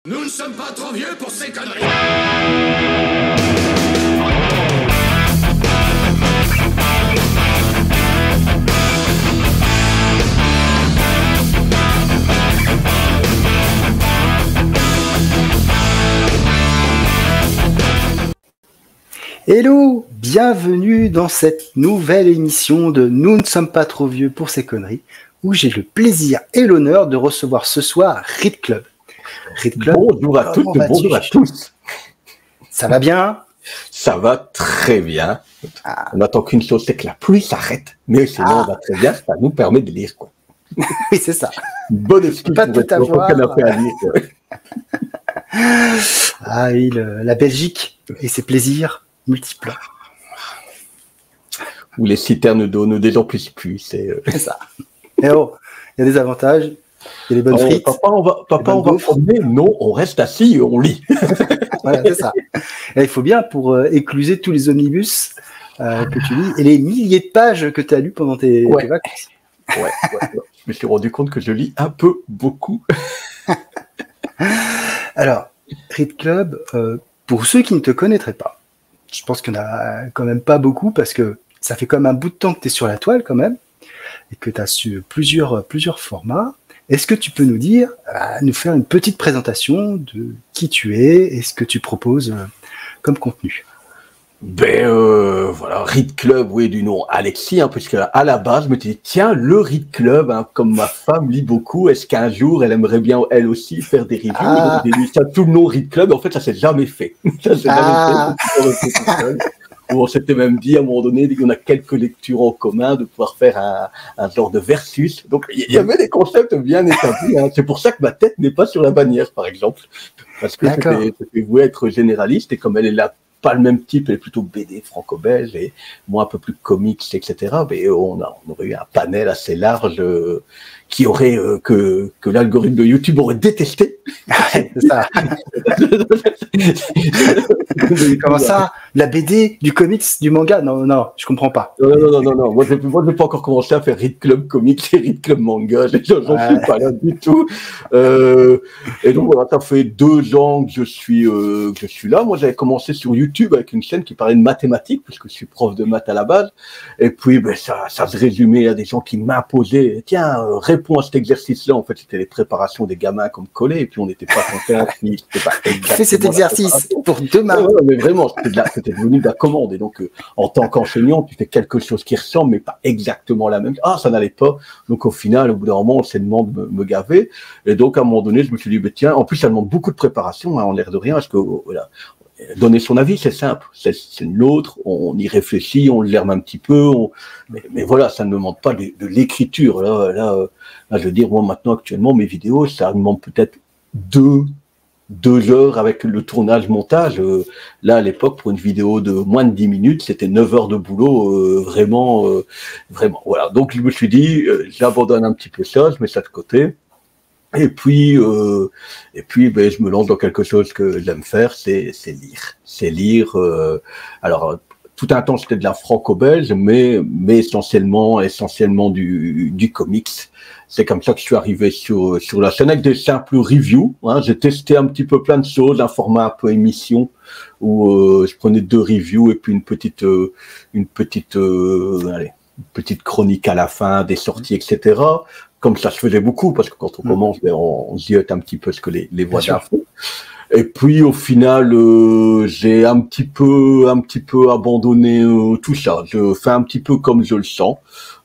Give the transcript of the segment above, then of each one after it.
Nous ne sommes pas trop vieux pour ces conneries. Hello, bienvenue dans cette nouvelle émission de Nous ne sommes pas trop vieux pour ces conneries, où j'ai le plaisir et l'honneur de recevoir ce soir Reed Club. Reed Club, bonjour à toutes et bonjour à tous. Ça va bien? Ça va très bien. On attend qu'une chose, c'est que la pluie s'arrête. Mais sinon, on va très bien, ça nous permet de lire, quoi. Oui, c'est ça. Bonne excuse pas pour tout avoir. À lire, Ah oui, la Belgique et ses plaisirs multiples. Où les citernes d'eau ne désemplissent plus, c'est ça. Et oh, il y a des avantages. Il y a les bonnes frites. Papa, on va promener. Non, on reste assis et on lit. Voilà, c'est ça. Et il faut bien pour écluser tous les omnibus que tu lis et les milliers de pages que tu as lues pendant tes vacances. Ouais. Je me suis rendu compte que je lis un peu beaucoup. Alors, Reed Club, pour ceux qui ne te connaîtraient pas, je pense qu'il n'y en a quand même pas beaucoup parce que ça fait comme un bout de temps que tu es sur la toile quand même et que tu as su plusieurs formats. Est-ce que tu peux nous faire une petite présentation de qui tu es et ce que tu proposes comme contenu? Voilà, Reed Club, oui, du nom Alexis, parce qu'à la base, je me disais, tiens, le Reed Club, comme ma femme lit beaucoup, est-ce qu'un jour, elle aimerait bien, elle aussi, faire des reviews? J'ai mis ça tout le nom Reed Club, en fait, ça s'est jamais fait. Ça s'est jamais fait. On s'était même dit, à un moment donné, dès qu'on a quelques lectures en commun, de pouvoir faire un genre de versus. Donc, il y avait des concepts bien établis. C'est pour ça que ma tête n'est pas sur la bannière, par exemple. Parce que c'était voué être généraliste, et comme elle est là, pas le même type, elle est plutôt BD franco-belge et moi un peu plus comics, etc. Mais on aurait eu un panel assez large qui aurait que l'algorithme de YouTube aurait détesté. C'est ça. Comment ça? La BD, du comics, du manga? Non, je comprends pas. Non. Moi, je n'ai pas encore commencé à faire Reed Club comics et Reed Club manga. J'en suis pas là du tout. Et donc voilà, ça fait 2 ans que je suis là. Moi, j'avais commencé sur YouTube avec une chaîne qui parlait de mathématiques, puisque je suis prof de maths à la base. Et puis, ça se résumait à des gens qui m'imposaient, tiens, réponds à cet exercice-là. En fait, c'était les préparations des gamins comme collés, et puis on n'était pas content. Fais cet exercice pour demain. Mais vraiment, c'était devenu de la commande. Et donc, en tant qu'enseignant, tu fais quelque chose qui ressemble, mais pas exactement la même. Ça n'allait pas. Donc, au final, au bout d'un moment, on s'est demandé de me gaver. Et donc, à un moment donné, je me suis dit, tiens, en plus, ça demande beaucoup de préparation, en l'air de rien, parce que, voilà. Donner son avis, c'est simple. C'est l'autre, on y réfléchit, on le lerne un petit peu, mais voilà, ça ne demande pas de l'écriture. Là, je veux dire, moi, maintenant, actuellement, mes vidéos, ça demande peut-être 2 heures avec le tournage, montage. Là, à l'époque, pour une vidéo de moins de 10 minutes, c'était 9 heures de boulot, vraiment. Voilà. Donc, je me suis dit, j'abandonne un petit peu ça, je mets ça de côté. Et puis, je me lance dans quelque chose que j'aime faire, c'est lire. Alors, tout un temps, c'était de la franco-belge, mais essentiellement du comics. C'est comme ça que je suis arrivé sur la chaîne avec des simples reviews. J'ai testé un petit peu plein de choses, un format un peu émission où je prenais 2 reviews et puis une petite chronique à la fin, des sorties, etc. Comme ça se faisait beaucoup, parce que quand on commence, on ziote un petit peu ce que les voisins font. Et puis au final, j'ai un petit peu abandonné tout ça. Je fais un petit peu comme je le sens.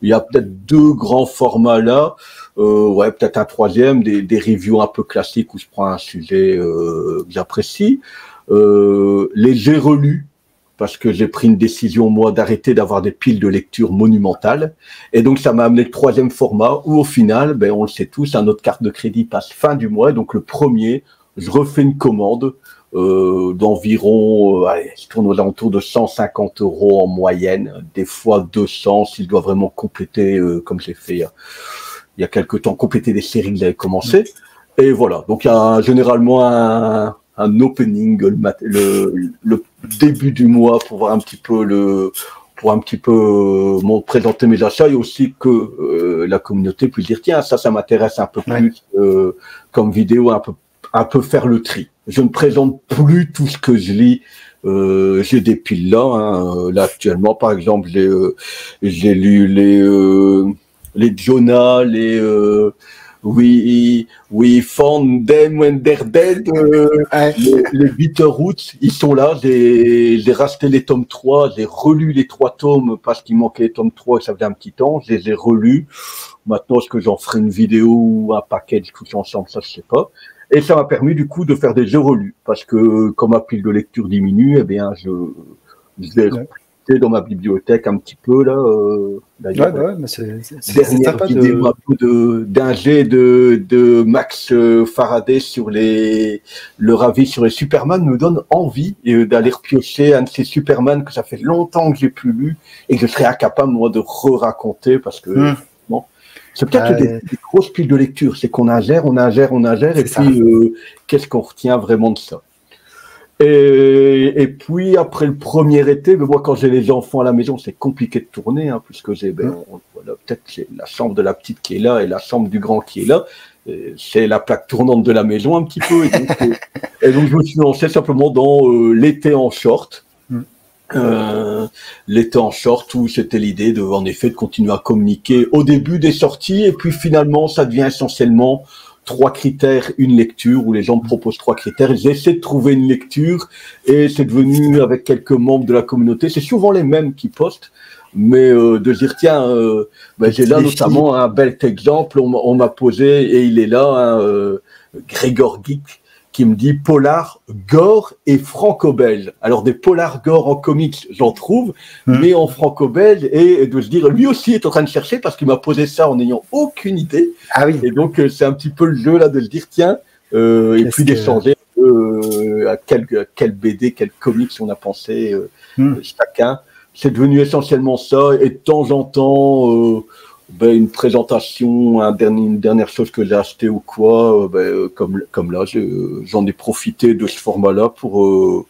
Il y a peut-être 2 grands formats là, peut-être un 3e, des reviews un peu classiques où je prends un sujet que j'apprécie. Les j'ai relus, parce que j'ai pris une décision, moi, d'arrêter d'avoir des piles de lecture monumentales. Et donc, ça m'a amené le 3e format, où au final, on le sait tous, notre carte de crédit passe fin du mois. Donc, le premier, je refais une commande d'environ, je tourne aux alentours de 150 € en moyenne, des fois 200, s'il doit vraiment compléter, comme j'ai fait il y a quelques temps, compléter des séries que j'avais commencé. Et voilà. Donc, il y a généralement un opening le début du mois pour voir un petit peu présenter mes achats et aussi que la communauté puisse dire tiens ça m'intéresse un peu plus comme vidéo un un peu faire le tri. Je ne présente plus tout ce que je lis. J'ai des piles là. Là actuellement, par exemple, j'ai lu les Jonah, We Found Them When They're Dead, les Bitterroots, ils sont là. J'ai racheté les tomes 3, j'ai relu les 3 tomes parce qu'il manquait les tomes 3 et ça faisait un petit temps. Je les ai relus. Maintenant, est-ce que j'en ferai une vidéo ou un package tout ensemble, ça je sais pas. Et ça m'a permis du coup de faire des jeux relus parce que comme ma pile de lecture diminue, eh bien je vais dans ma bibliothèque un petit peu là. Mais c'est dernière sympa vidéo d'un jet de Max Faraday sur le avis sur les Superman me donne envie d'aller repiocher un de ces Superman que ça fait longtemps que j'ai plus lu et que je serais incapable moi de re-raconter parce que c'est peut-être des grosses piles de lecture, c'est qu'on ingère, et puis qu'est-ce qu'on retient vraiment de ça. Et puis après le premier été, mais moi quand j'ai les enfants à la maison, c'est compliqué de tourner, puisque j'ai voilà, peut-être c'est la chambre de la petite qui est là et la chambre du grand qui est là. C'est la plaque tournante de la maison un petit peu. Et donc je me suis lancé simplement dans l'été en short. L'été en short où c'était l'idée en effet de continuer à communiquer au début des sorties et puis finalement ça devient essentiellement 3 critères, une lecture où les gens me proposent 3 critères, j'essaie de trouver une lecture et c'est devenu avec quelques membres de la communauté, c'est souvent les mêmes qui postent, mais de dire tiens, j'ai là notamment un bel exemple, on m'a posé et il est là, Grégor Geek qui me dit polar, gore et franco-belge. Alors des polars gore en comics, j'en trouve, mais en franco-belge, et de se dire, lui aussi est en train de chercher parce qu'il m'a posé ça en n'ayant aucune idée. Ah oui. Et donc c'est un petit peu le jeu là de se dire tiens, et puis d'échanger à quel BD, quel comics on a pensé chacun. C'est devenu essentiellement ça, et de temps en temps une présentation, une dernière chose que j'ai acheté ou quoi, comme là, j'en ai profité de ce format-là pour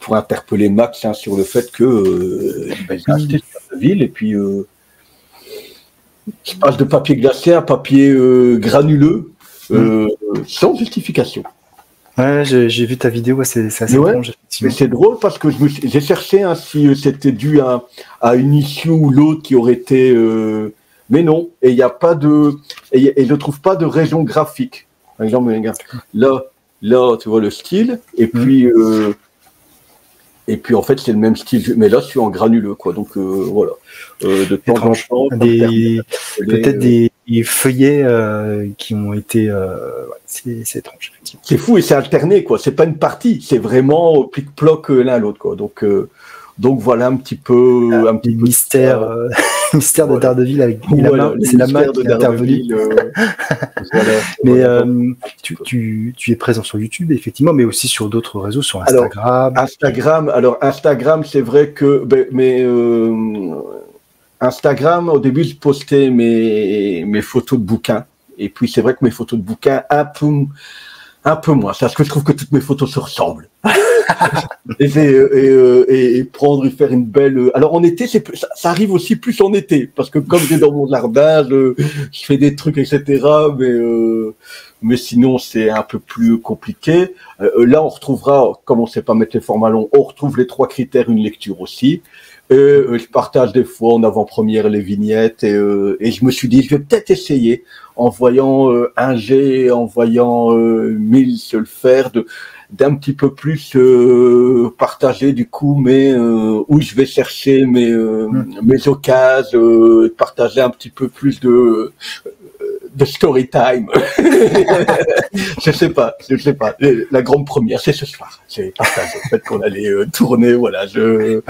interpeller Max sur le fait que j'ai acheté cette ville et puis je passe de papier glacé à papier granuleux sans justification. Ouais, j'ai vu ta vidéo, c'est assez étrange, effectivement. Mais c'est drôle parce que j'ai cherché si c'était dû à une issue ou l'autre qui aurait été mais non, et il n'y a pas et je trouve pas de raison graphique. Par exemple, là, tu vois le style, et puis en fait c'est le même style, mais là je suis en granuleux, quoi. Donc voilà. De temps en temps, peut-être des feuillets qui ont été, c'est étrange, effectivement. C'est fou et c'est alterné, quoi. C'est pas une partie, c'est vraiment plic-ploc l'un à l'autre, quoi. Donc voilà un petit peu mystère. Mystère de Daredevil avec c'est la main qui est intervenue. Mais tu es présent sur YouTube, effectivement, mais aussi sur d'autres réseaux, sur Instagram. Instagram, c'est vrai que, Instagram, au début, je postais mes photos de bouquins. Et puis, c'est vrai que mes photos de bouquins, un peu moins. Parce que je trouve que toutes mes photos se ressemblent. et faire une belle. Alors en été, ça arrive aussi plus en été, parce que comme j'ai dans mon jardin, je fais des trucs, etc. Mais sinon c'est un peu plus compliqué. Là, on retrouvera, comme on sait pas mettre les formats longs, on retrouve les 3 critères, une lecture aussi. Je partage des fois en avant-première les vignettes et je me suis dit, je vais peut-être essayer en voyant un G, en voyant Mills le faire, d'un petit peu plus partager du coup où je vais chercher mes occasions, partager un petit peu plus de story time. je sais pas. La grande première, c'est ce soir. J'ai partagé le fait qu'on allait tourner, voilà. Et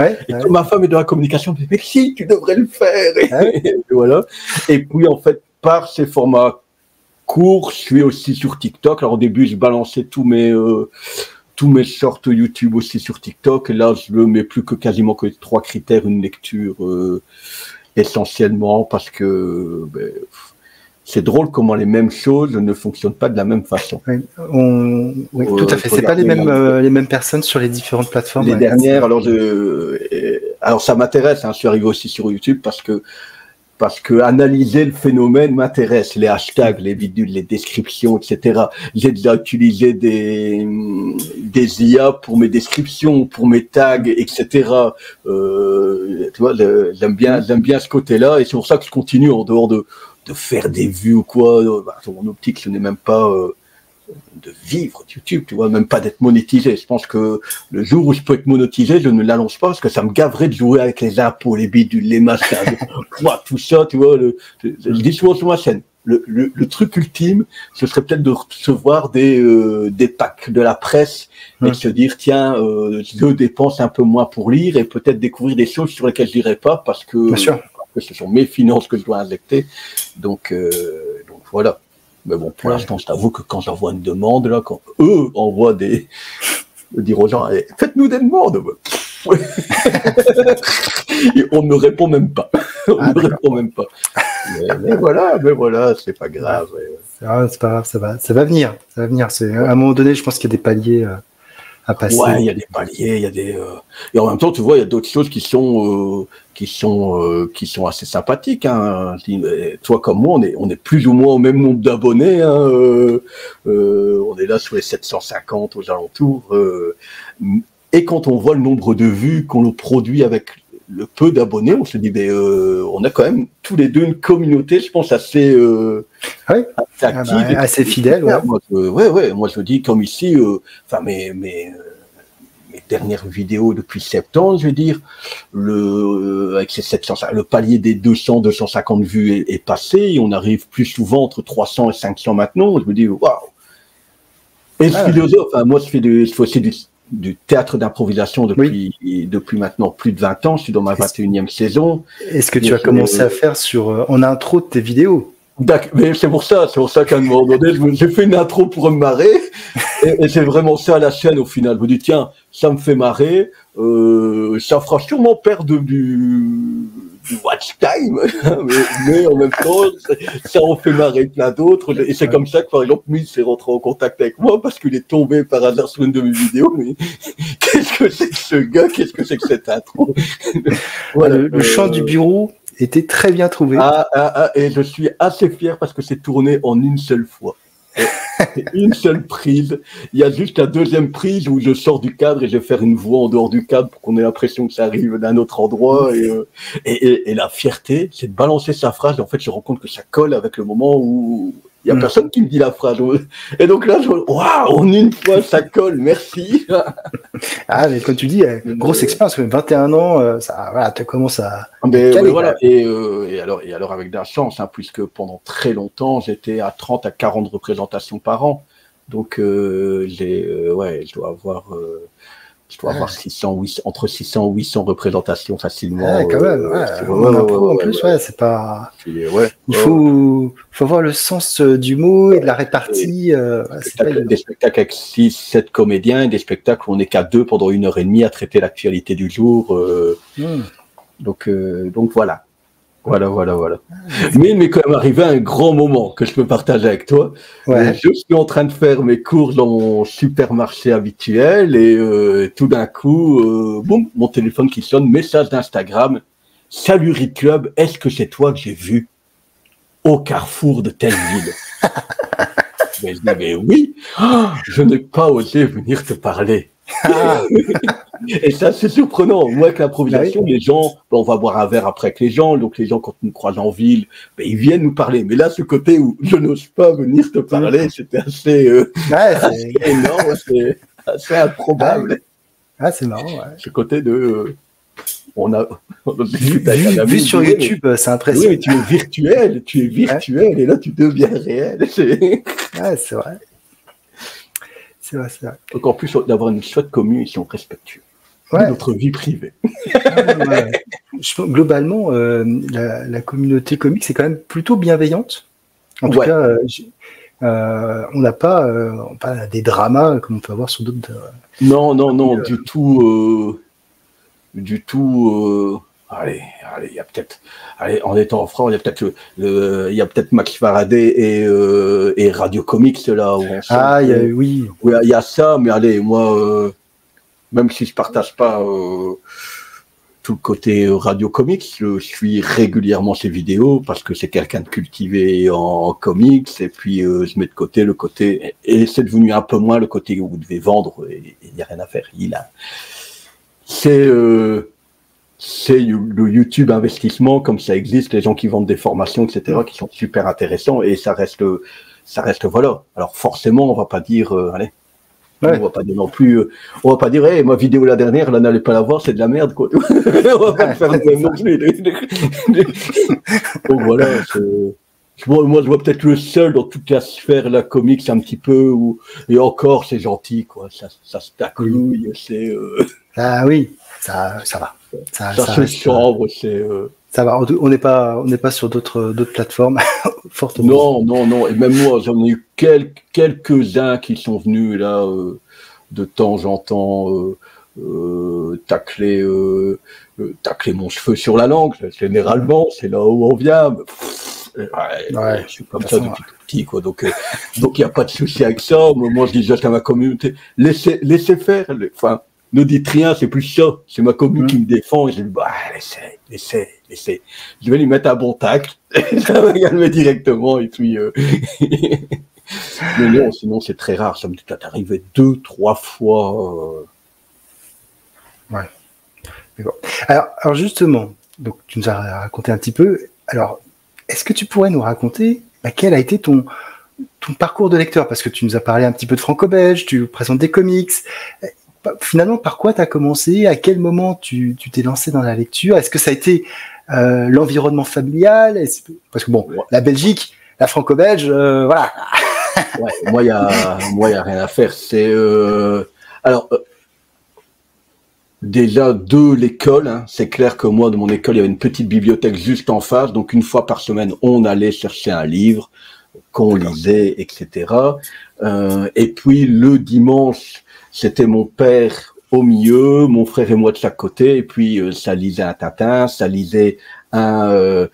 ma femme est dans la communication, me dit, mais si, tu devrais le faire. Et voilà. Et puis, en fait, par ces formats courts, je suis aussi sur TikTok. Alors, au début, je balançais tous mes shorts YouTube aussi sur TikTok. Et là, je ne mets plus que quasiment que 3 critères, une lecture, essentiellement, parce que, c'est drôle comment les mêmes choses ne fonctionnent pas de la même façon. Oui, tout à fait. C'est pas les mêmes personnes sur les différentes plateformes. Les dernières, alors ça m'intéresse. Je suis arrivé aussi sur YouTube parce que parce que analyser le phénomène m'intéresse, les hashtags, les bidules, les descriptions, etc. J'ai déjà utilisé des IA pour mes descriptions, pour mes tags, etc. Tu vois, j'aime bien ce côté-là, et c'est pour ça que je continue en dehors de faire des vues ou quoi. Mon optique, ce n'est même pas de vivre de YouTube, tu vois, même pas d'être monétisé. Je pense que le jour où je peux être monétisé, je ne l'annonce pas parce que ça me gaverait de jouer avec les impôts, les bidules, les machins, moi, tout ça, tu vois. Je dis souvent sur ma chaîne, le truc ultime, ce serait peut-être de recevoir des packs de la presse et de se dire, tiens, je dépense un peu moins pour lire et peut-être découvrir des choses sur lesquelles je n'irai pas parce que ce sont mes finances que je dois injecter. Donc voilà. Mais bon, pour l'instant, je t'avoue que quand j'envoie une demande, là, quand eux envoient dire aux gens, hey, faites-nous des demandes. Et on ne répond même pas. Mais voilà, c'est pas grave. C'est pas grave, ça va venir. À un moment donné, je pense qu'il y a des paliers à passer. Ouais, il y a des paliers, il y a des. Et en même temps, tu vois, il y a d'autres choses qui sont assez sympathiques. Hein. Toi comme moi, on est plus ou moins au même nombre d'abonnés. Hein. On est là sur les 750 aux alentours. Et quand on voit le nombre de vues qu'on nous produit avec le peu d'abonnés, on se dit, on a quand même tous les deux une communauté, je pense, assez active, assez fidèle. Ouais. Moi, je dis comme ici, mes dernières vidéos depuis septembre, je veux dire, avec ces 700, le palier des 250 vues est passé, et on arrive plus souvent entre 300 et 500 maintenant. Je me dis, waouh! Et le philosophe, moi, je fais aussi du théâtre d'improvisation depuis maintenant plus de 20 ans. Je suis dans ma 21e saison. Est-ce que tu as commencé à faire en intro de tes vidéos? D'accord, mais c'est pour ça qu'à un moment donné, j'ai fait une intro pour me marrer, et c'est vraiment ça la chaîne au final. Je me dis, tiens, ça me fait marrer, ça fera sûrement perdre du watch time, mais en même temps, ça en fait marrer plein d'autres, et c'est comme ça que, par exemple, Mill s'est rentré en contact avec moi, parce qu'il est tombé par hasard sur une de mes vidéos, mais qu'est-ce que c'est que ce gars, qu'est-ce que c'est que cette intro? Voilà, le chant du bureau était très bien trouvé. Et je suis assez fier parce que c'est tourné en une seule fois. Une seule prise. Il y a juste la deuxième prise où je sors du cadre et je vais faire une voix en dehors du cadre pour qu'on ait l'impression que ça arrive d'un autre endroit. Et la fierté, c'est de balancer sa phrase. Et en fait, je me rends compte que ça colle avec le moment où il n'y a personne qui me dit la phrase. Et donc là, waouh, en une fois, ça colle, merci. Mais comme tu dis, grosse expérience, 21 ans, tu commences à... Voilà. Et alors avec de la chance, hein, puisque pendant très longtemps, j'étais à 30 à 40 représentations par an. Donc, je dois avoir... entre 600 et 800 représentations facilement. Quand même, en plus, c'est pas... Il faut avoir le sens du mot et de la répartie. Des spectacles avec 6-7 comédiens, des spectacles où on n'est qu'à 2 pendant 1h30 à traiter l'actualité du jour. Donc voilà. Voilà. Mais il m'est quand même arrivé un grand moment que je peux partager avec toi. Je suis en train de faire mes courses dans mon supermarché habituel et tout d'un coup, boum, mon téléphone qui sonne, message d'Instagram. Salut Read Club, est-ce que c'est toi que j'ai vu au carrefour de telle ville? Je dis, mais oui, je n'ai pas osé venir te parler. Et ça, c'est surprenant. Moi, avec l'improvisation, les gens, on va boire un verre après avec les gens. Donc, les gens, quand ils nous croisent en ville, ils viennent nous parler. Mais là, ce côté où je n'ose pas venir te parler, c'était assez énorme, c'est assez improbable. C'est marrant. Ce côté de... vu sur YouTube, c'est impressionnant. Oui, tu es virtuel, et là, tu deviens réel. C'est vrai. C'est vrai. Donc, en plus d'avoir une chouette commune, ils sont respectueux. Notre vie privée. Globalement, la communauté comique, c'est quand même plutôt bienveillante. En tout cas, on n'a pas des dramas comme on peut avoir sur d'autres. Non, du tout. Allez, il y a peut-être. Allez, en étant en France, il y a peut-être Max Faraday et Radio Comics là. Oui. Il y a ça, mais allez, moi, même si je partage pas tout le côté radio comics. Je suis régulièrement ses vidéos parce que c'est quelqu'un de cultivé en comics. Et puis je mets de côté le côté, et c'est devenu un peu moins le côté où vous devez vendre et il n'y a rien à faire. C'est le YouTube investissement, comme ça existe, les gens qui vendent des formations, etc., qui sont super intéressants, et ça reste voilà. Alors forcément, on va pas dire, allez. Ouais. On va pas dire non plus, on va pas dire, hey, ma vidéo la dernière, là, n'allez pas la voir, c'est de la merde, quoi. On va pas faire le même non plus. Donc voilà, moi, je vois peut-être le seul dans toute la sphère, la comics, un petit peu, et encore, c'est gentil, quoi. Ça se taclouille, c'est, Ah oui, ça va. Ça se chambre, c'est, Ça va, on n'est pas sur d'autres plateformes, fortement. Non. Et même moi, j'en ai eu quelques-uns qui sont venus là de temps en temps tacler mon cheveu sur la langue. Généralement, c'est là où on vient. Je suis comme ça depuis tout petit, quoi. Donc il n'y a pas de souci avec ça. Moi, je dis juste à ma communauté, laissez faire. Enfin, ne dites rien, c'est plus ça. C'est ma commune qui me défend. Et je dis, laissez. Je vais lui mettre un bon tacle. Ça va calmer directement. Et puis, mais non, sinon, c'est très rare. Ça me dit, t'es arrivé 2-3 fois. Ouais. Bon. Alors justement, donc tu nous as raconté un petit peu. Alors, est-ce que tu pourrais nous raconter quel a été ton parcours de lecteur? Parce que tu nous as parlé un petit peu de franco-belge, tu présentes des comics. Finalement, par quoi tu as commencé? À quel moment tu t'es lancé dans la lecture? Est-ce que ça a été l'environnement familial? Parce que bon, la Belgique, la franco-belge, voilà. Ouais, moi, il y a rien à faire. C'est alors déjà de l'école. Hein, c'est clair que moi, de mon école, il y avait une petite bibliothèque juste en face. Donc une fois par semaine, on allait chercher un livre qu'on lisait, etc. Et puis le dimanche, c'était mon père au milieu, mon frère et moi de chaque côté, et puis ça lisait un Tintin, ça lisait un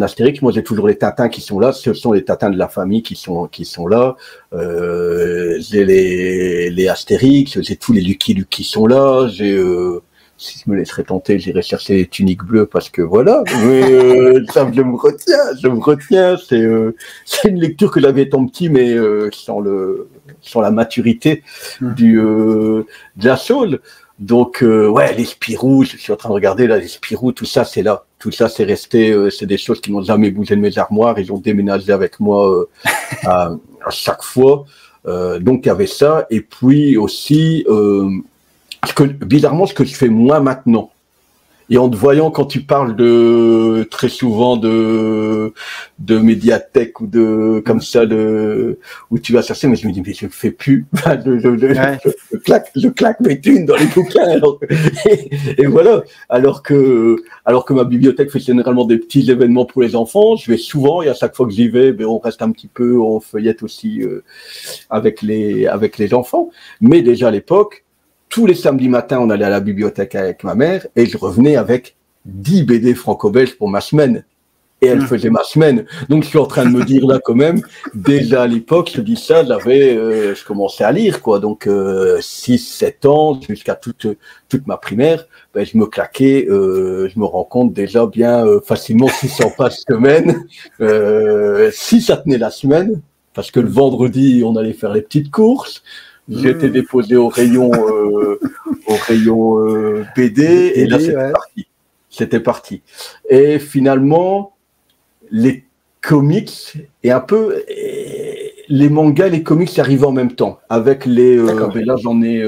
Astérix. Moi, j'ai toujours les Tintins qui sont là. Ce sont les Tintins de la famille qui sont là. J'ai les Astérix, j'ai tous les Lucky Luke qui sont là. Si je me laisserais tenter, j'irais chercher les tuniques bleues parce que voilà. Mais ça, je me retiens. C'est une lecture que j'avais étant petit, mais sans la maturité de la chose. Donc les Spirou, je suis en train de regarder là, les Spirou, tout ça c'est là. Tout ça c'est resté, c'est des choses qui n'ont jamais bougé de mes armoires. Ils ont déménagé avec moi à chaque fois. Donc il y avait ça. Et puis aussi, bizarrement, ce que je fais moi maintenant. Et en te voyant quand tu parles très souvent de médiathèque ou de comme ça où tu vas chercher, mais je me dis mais je le fais plus. Je claque mes thunes dans les bouquins. Et voilà. Alors que ma bibliothèque fait généralement des petits événements pour les enfants, je vais souvent et à chaque fois que j'y vais, on reste un petit peu, on feuillette aussi avec les enfants. Mais déjà à l'époque, tous les samedis matins, on allait à la bibliothèque avec ma mère et je revenais avec 10 BD franco-belges pour ma semaine. Et elle faisait ma semaine. Donc, je suis en train de me dire là quand même, déjà à l'époque, je dis ça, je commençais à lire, quoi. Donc, 6-7 ans, jusqu'à toute ma primaire, je me claquais, je me rends compte déjà bien facilement 600 pages semaine. Si ça tenait la semaine, parce que le vendredi, on allait faire les petites courses. J'ai été déposé au rayon BD et là c'était parti. Et finalement les comics et un peu les mangas et les comics arrivent en même temps avec les là j'en ai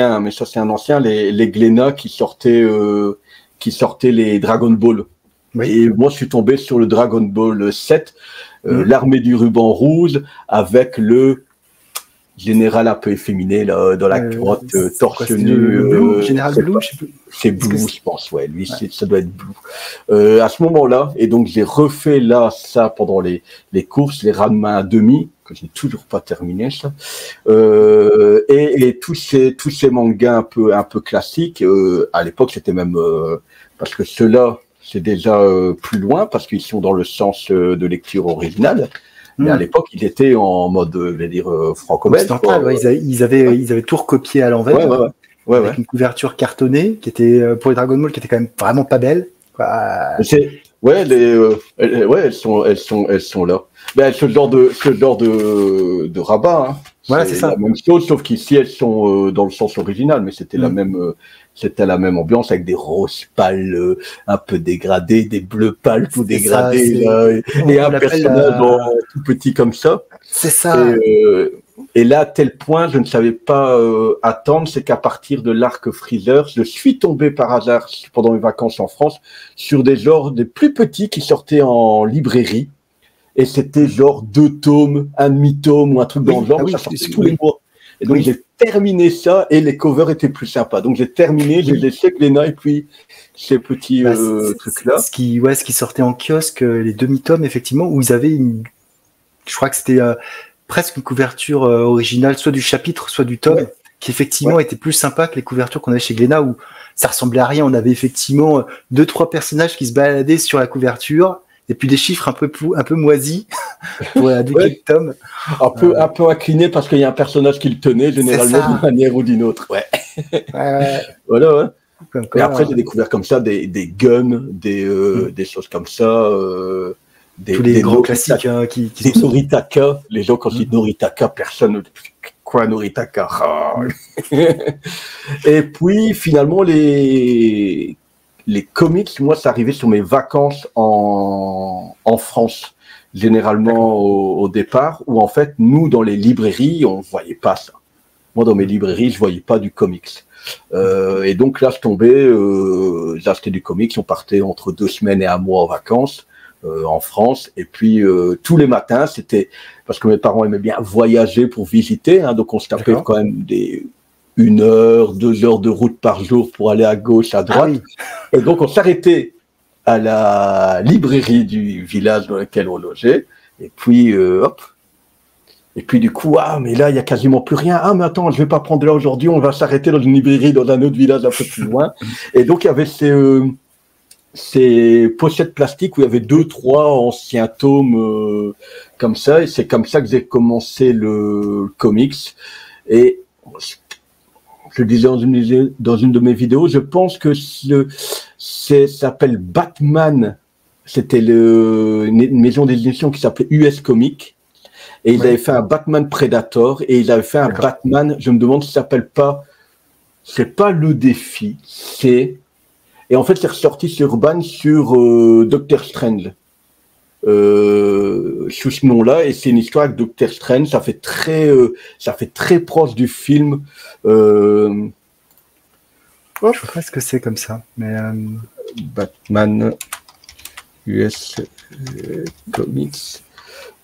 un mais ça c'est un ancien, les Glénat qui sortaient les Dragon Ball. Oui. Et moi je suis tombé sur le Dragon Ball 7 l'armée du ruban rouge avec le général un peu efféminé là dans la grotte torse nu. Général Blue, je sais plus. C'est Blue, je pense, ouais. Lui, ça doit être Blue. À ce moment-là, et donc j'ai refait là ça pendant les courses, les Ranma à demi que je n'ai toujours pas terminé ça. Et tous ces mangas un peu classiques. À l'époque, c'était même parce que ceux-là, c'est déjà plus loin parce qu'ils sont dans le sens de lecture originale. Mais à l'époque, ils étaient en mode, je vais dire, franco-belge. Ils avaient tout recopié à l'envers. avec une couverture cartonnée qui était pour les Dragon Ball qui était quand même vraiment pas belle. Quoi. Elles sont là. Ben, ce genre de rabat. Hein. Voilà, c'est ça. La même chose, sauf qu'ici elles sont dans le sens original, mais c'était la même ambiance avec des roses pâles un peu dégradés, des bleus pâles tout dégradés, et un personnage tout petit comme ça. C'est ça. Et là, à tel point, je ne savais pas attendre, c'est qu'à partir de l'arc Freezer, je suis tombé par hasard pendant mes vacances en France sur des plus petits qui sortaient en librairie. Et c'était genre 2 tomes, un demi-tome ou un truc dans le genre, ça sortait tous les mois. Et donc j'ai terminé ça et les covers étaient plus sympas. Donc j'ai terminé, j'ai laissé Glénat et puis ces petits trucs-là. Ce qui sortait en kiosque, les demi-tomes, effectivement, où ils avaient je crois que c'était presque une couverture originale, soit du chapitre, soit du tome, qui effectivement était plus sympa que les couvertures qu'on avait chez Glénat, où ça ressemblait à rien. On avait effectivement 2-3 personnages qui se baladaient sur la couverture, et puis des chiffres un peu moisis pour indiquer le tome. Un peu incliné parce qu'il y a un personnage qui le tenait, généralement d'une manière ou d'une autre. Voilà. Et après, j'ai découvert comme ça des guns, des choses comme ça. Tous les grands classiques des Noritaka. Les gens, quand ils disent Noritaka, personne ne dit quoi Noritaka. Et puis, finalement, les comics, moi, ça arrivait sur mes vacances en France, généralement au départ, où en fait, nous, dans les librairies, on voyait pas ça. Moi, dans mes librairies, je voyais pas du comics. Et donc là, je tombais, j'achetais du comics, on partait entre 2 semaines et 1 mois en vacances en France. Et puis, tous les matins, c'était parce que mes parents aimaient bien voyager pour visiter, hein, donc on se tapait quand même 1 heure, 2 heures de route par jour pour aller à gauche, à droite. Et donc, on s'arrêtait à la librairie du village dans lequel on logeait. Et puis, hop. Et puis, du coup, mais là, il n'y a quasiment plus rien. Mais attends, je ne vais pas prendre là aujourd'hui. On va s'arrêter dans une librairie dans un autre village un peu plus loin. Et donc, il y avait ces pochettes plastiques où il y avait 2-3 anciens tomes comme ça. Et c'est comme ça que j'ai commencé le comics. Et je le disais dans une de mes vidéos, je pense que ça s'appelle Batman. C'était une maison d'édition qui s'appelait US Comics. Et ils avaient fait un Batman Predator. Et ils avaient fait un Batman, je me demande si ça s'appelle pas, c'est pas Le Défi, et en fait, c'est ressorti sur Urban sur Doctor Strange. Sous ce nom-là, et c'est une histoire avec Doctor Strange, ça fait très proche du film. Je sais pas ce que c'est comme ça, mais Batman US Comics.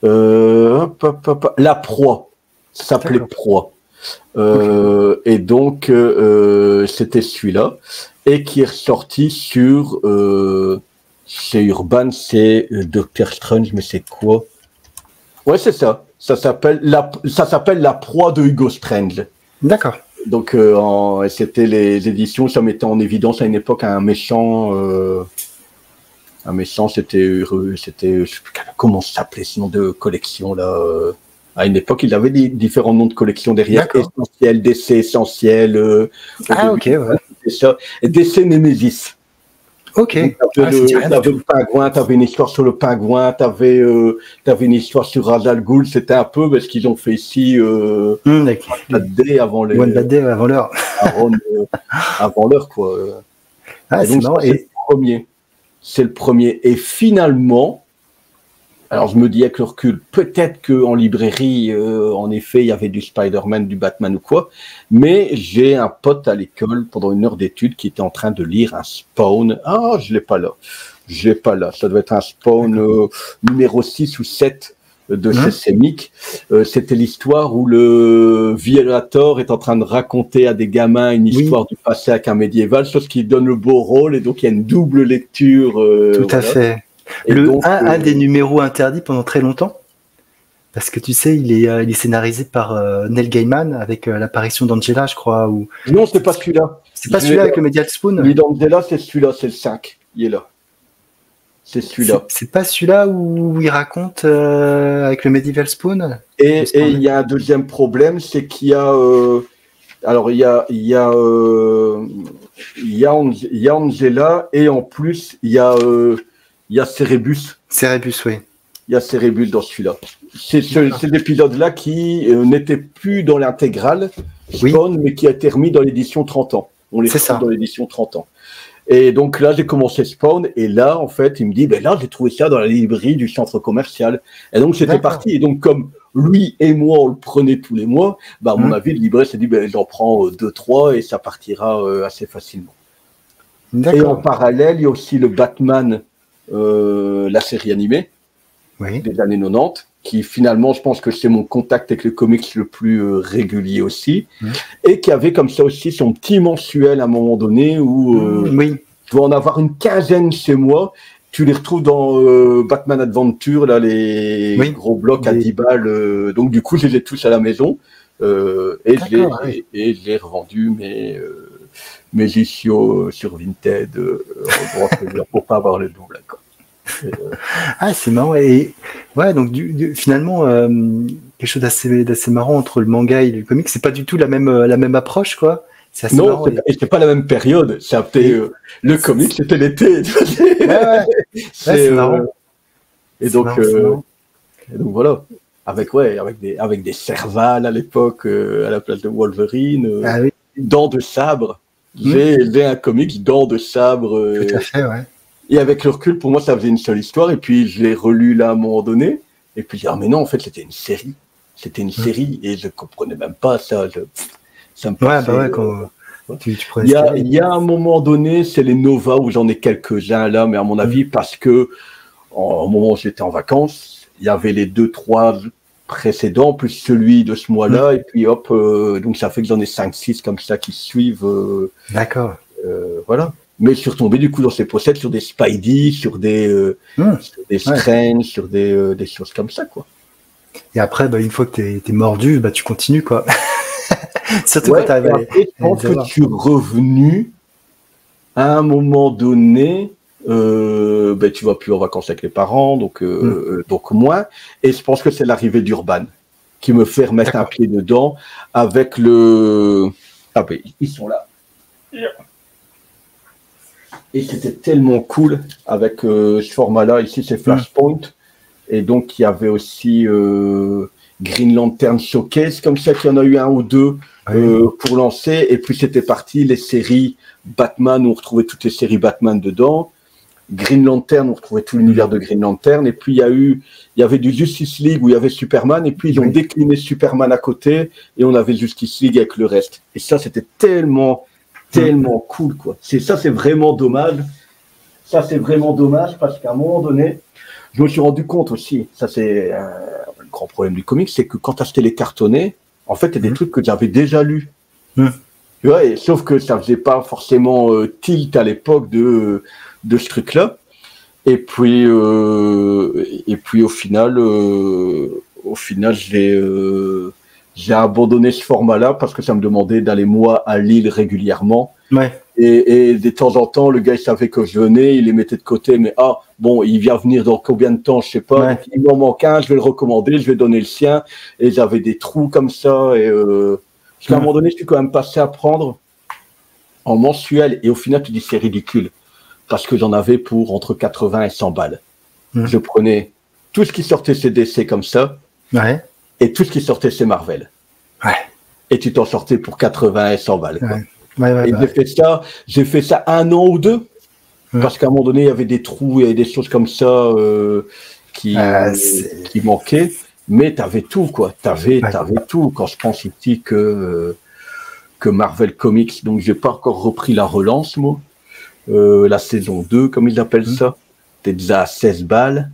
La Proie, ça s'appelait Proie. Et donc c'était celui-là, et qui est ressorti sur chez Urban, c'est Doctor Strange, mais c'est quoi? Ouais, c'est ça. Ça s'appelle La Proie de Hugo Strange. D'accord. Donc, c'était les éditions, ça mettait en évidence à une époque un méchant, c'était, comment ça s'appelait ce nom de collection là? À une époque, il avait différents noms de collection derrière. Essentiel, DC Essentiel. Ok, ouais. C'est ça. Et DC Nemesis. Ok. T'avais le pingouin, t'avais une histoire sur le pingouin, t'avais une histoire sur Ra's al Ghul. C'était un peu ce qu'ils ont fait ici. Bad Day avant les. One Bad Day avant l'heure. Avant l'heure, quoi. Ah, c'est marrant. C'est le premier. Et finalement, alors je me dis avec le recul, peut-être qu'en librairie, en effet, il y avait du Spider-Man, du Batman ou quoi, mais j'ai un pote à l'école pendant 1 heure d'études qui était en train de lire un Spawn. Ah, je l'ai pas là. Ça doit être un Spawn numéro 6 ou 7 de Sesemic. C'était l'histoire où le Violator est en train de raconter à des gamins une histoire du passé avec un médiéval, chose qui donne le beau rôle, et donc il y a une double lecture. Tout à fait. Et un des numéros interdits pendant très longtemps, parce que tu sais, il est scénarisé par Neil Gaiman avec l'apparition d'Angela, je crois. Non, c'est pas celui-là. C'est pas celui-là avec le Medial Spoon. Lui d'Angela, c'est celui-là, c'est le 5. Il est là. C'est celui-là. C'est pas celui-là où il raconte avec le Medieval Spoon. Et il y a un deuxième problème, c'est qu'il y a Alors, il y a Angela et en plus, il y a Cerebus. Cerebus, oui. Il y a Cerebus dans celui-là. C'est cet épisode-là qui n'était plus dans l'intégrale Spawn, mais qui a été remis dans l'édition 30 ans. On les trouve dans l'édition 30 ans. Et donc là, j'ai commencé Spawn, et là, en fait, il me dit, ben là, j'ai trouvé ça dans la librairie du centre commercial. Et donc, c'était parti. Et donc, comme lui et moi, on le prenait tous les mois, bah, à mon avis, le libraire s'est dit, ben, j'en prends 2-3 et ça partira assez facilement. Et en parallèle, il y a aussi le Batman, la série animée des années 90, qui finalement, je pense que c'est mon contact avec le comics le plus régulier aussi, et qui avait comme ça aussi son petit mensuel à un moment donné où je dois en avoir une quinzaine chez moi. Tu les retrouves dans Batman Adventure, là, les gros blocs à 10 balles. Donc du coup, je les ai tous à la maison et je l'ai revendu, mes issues sur Vinted pour pas avoir le double. C'est marrant. Et ouais, donc finalement, quelque chose d'assez marrant entre le manga et le comic, c'est pas du tout la même approche, quoi. C'est assez marrant. C'est pas la même période. Le comic, c'était l'été. C'est marrant. Et donc voilà. Avec des Serval à l'époque, à la place de Wolverine, Dents de sabre. J'ai un comic Dents de sabre. Tout à fait, ouais. Et avec le recul, pour moi, ça faisait une seule histoire. Et puis, je l'ai relu là à un moment donné. Et puis, mais non, en fait, c'était une série. C'était une série. Et je comprenais même pas ça. Ça me passait. Quand tu prenais il y a un moment donné, c'est les Nova où j'en ai quelques-uns là. Mais à mon avis, parce que au moment où j'étais en vacances, il y avait les 2-3 précédents, plus celui de ce mois-là. Et puis, hop, donc ça fait que j'en ai 5-6 comme ça qui suivent. D'accord. Voilà. Mais je suis retombé du coup dans ces pochettes sur des Spidey, sur des Strange, sur des choses comme ça, quoi. Et après, une fois que t'es mordu, tu continues, quoi. Surtout quand t'arrives à je pense que je suis revenu à un moment donné. Tu vas plus en vacances avec les parents, donc moins. Et je pense que c'est l'arrivée d'Urban qui me fait remettre un pied dedans avec le. Ils sont là. Et c'était tellement cool avec ce format-là. Ici, c'est Flashpoint. Et donc, il y avait aussi Green Lantern Showcase, comme ça, qu'il y en a eu un ou deux pour lancer. Et puis, c'était parti, les séries Batman, on retrouvait toutes les séries Batman dedans. Green Lantern, on retrouvait tout l'univers de Green Lantern. Et puis, il y avait du Justice League où il y avait Superman. Et puis, ils ont décliné Superman à côté. Et on avait Justice League avec le reste. Et ça, c'était tellement cool, quoi. Ça, c'est vraiment dommage. Ça, c'est vraiment dommage parce qu'à un moment donné, je me suis rendu compte aussi, ça c'est le grand problème du comic, c'est que quand tu achetais les cartonnés, en fait, il y a des trucs que j'avais déjà lus. Tu vois, sauf que ça faisait pas forcément tilt à l'époque de ce truc-là. Et puis au final, j'ai abandonné ce format-là parce que ça me demandait d'aller moi à Lille régulièrement. Et de temps en temps, le gars il savait que je venais, il les mettait de côté, mais il vient venir dans combien de temps, je sais pas. Il m'en manque un, je vais le recommander, je vais donner le sien. Et j'avais des trous comme ça. Et à un moment donné, je suis quand même passé à prendre en mensuel. Et au final, tu dis c'est ridicule parce que j'en avais pour entre 80 et 100 balles. Je prenais tout ce qui sortait chez DC comme ça. Et tout ce qui sortait, c'est Marvel. Et tu t'en sortais pour 80 et 100 balles. Quoi. J'ai fait ça 1 an ou 2. Parce qu'à un moment donné, il y avait des trous, il y avait des choses comme ça qui manquaient. Mais tu avais tout, quoi. T'avais tout. Quand je pense ici que Marvel Comics, donc j'ai pas encore repris la relance, moi. La saison 2, comme ils appellent ça. T'es déjà à 16 balles.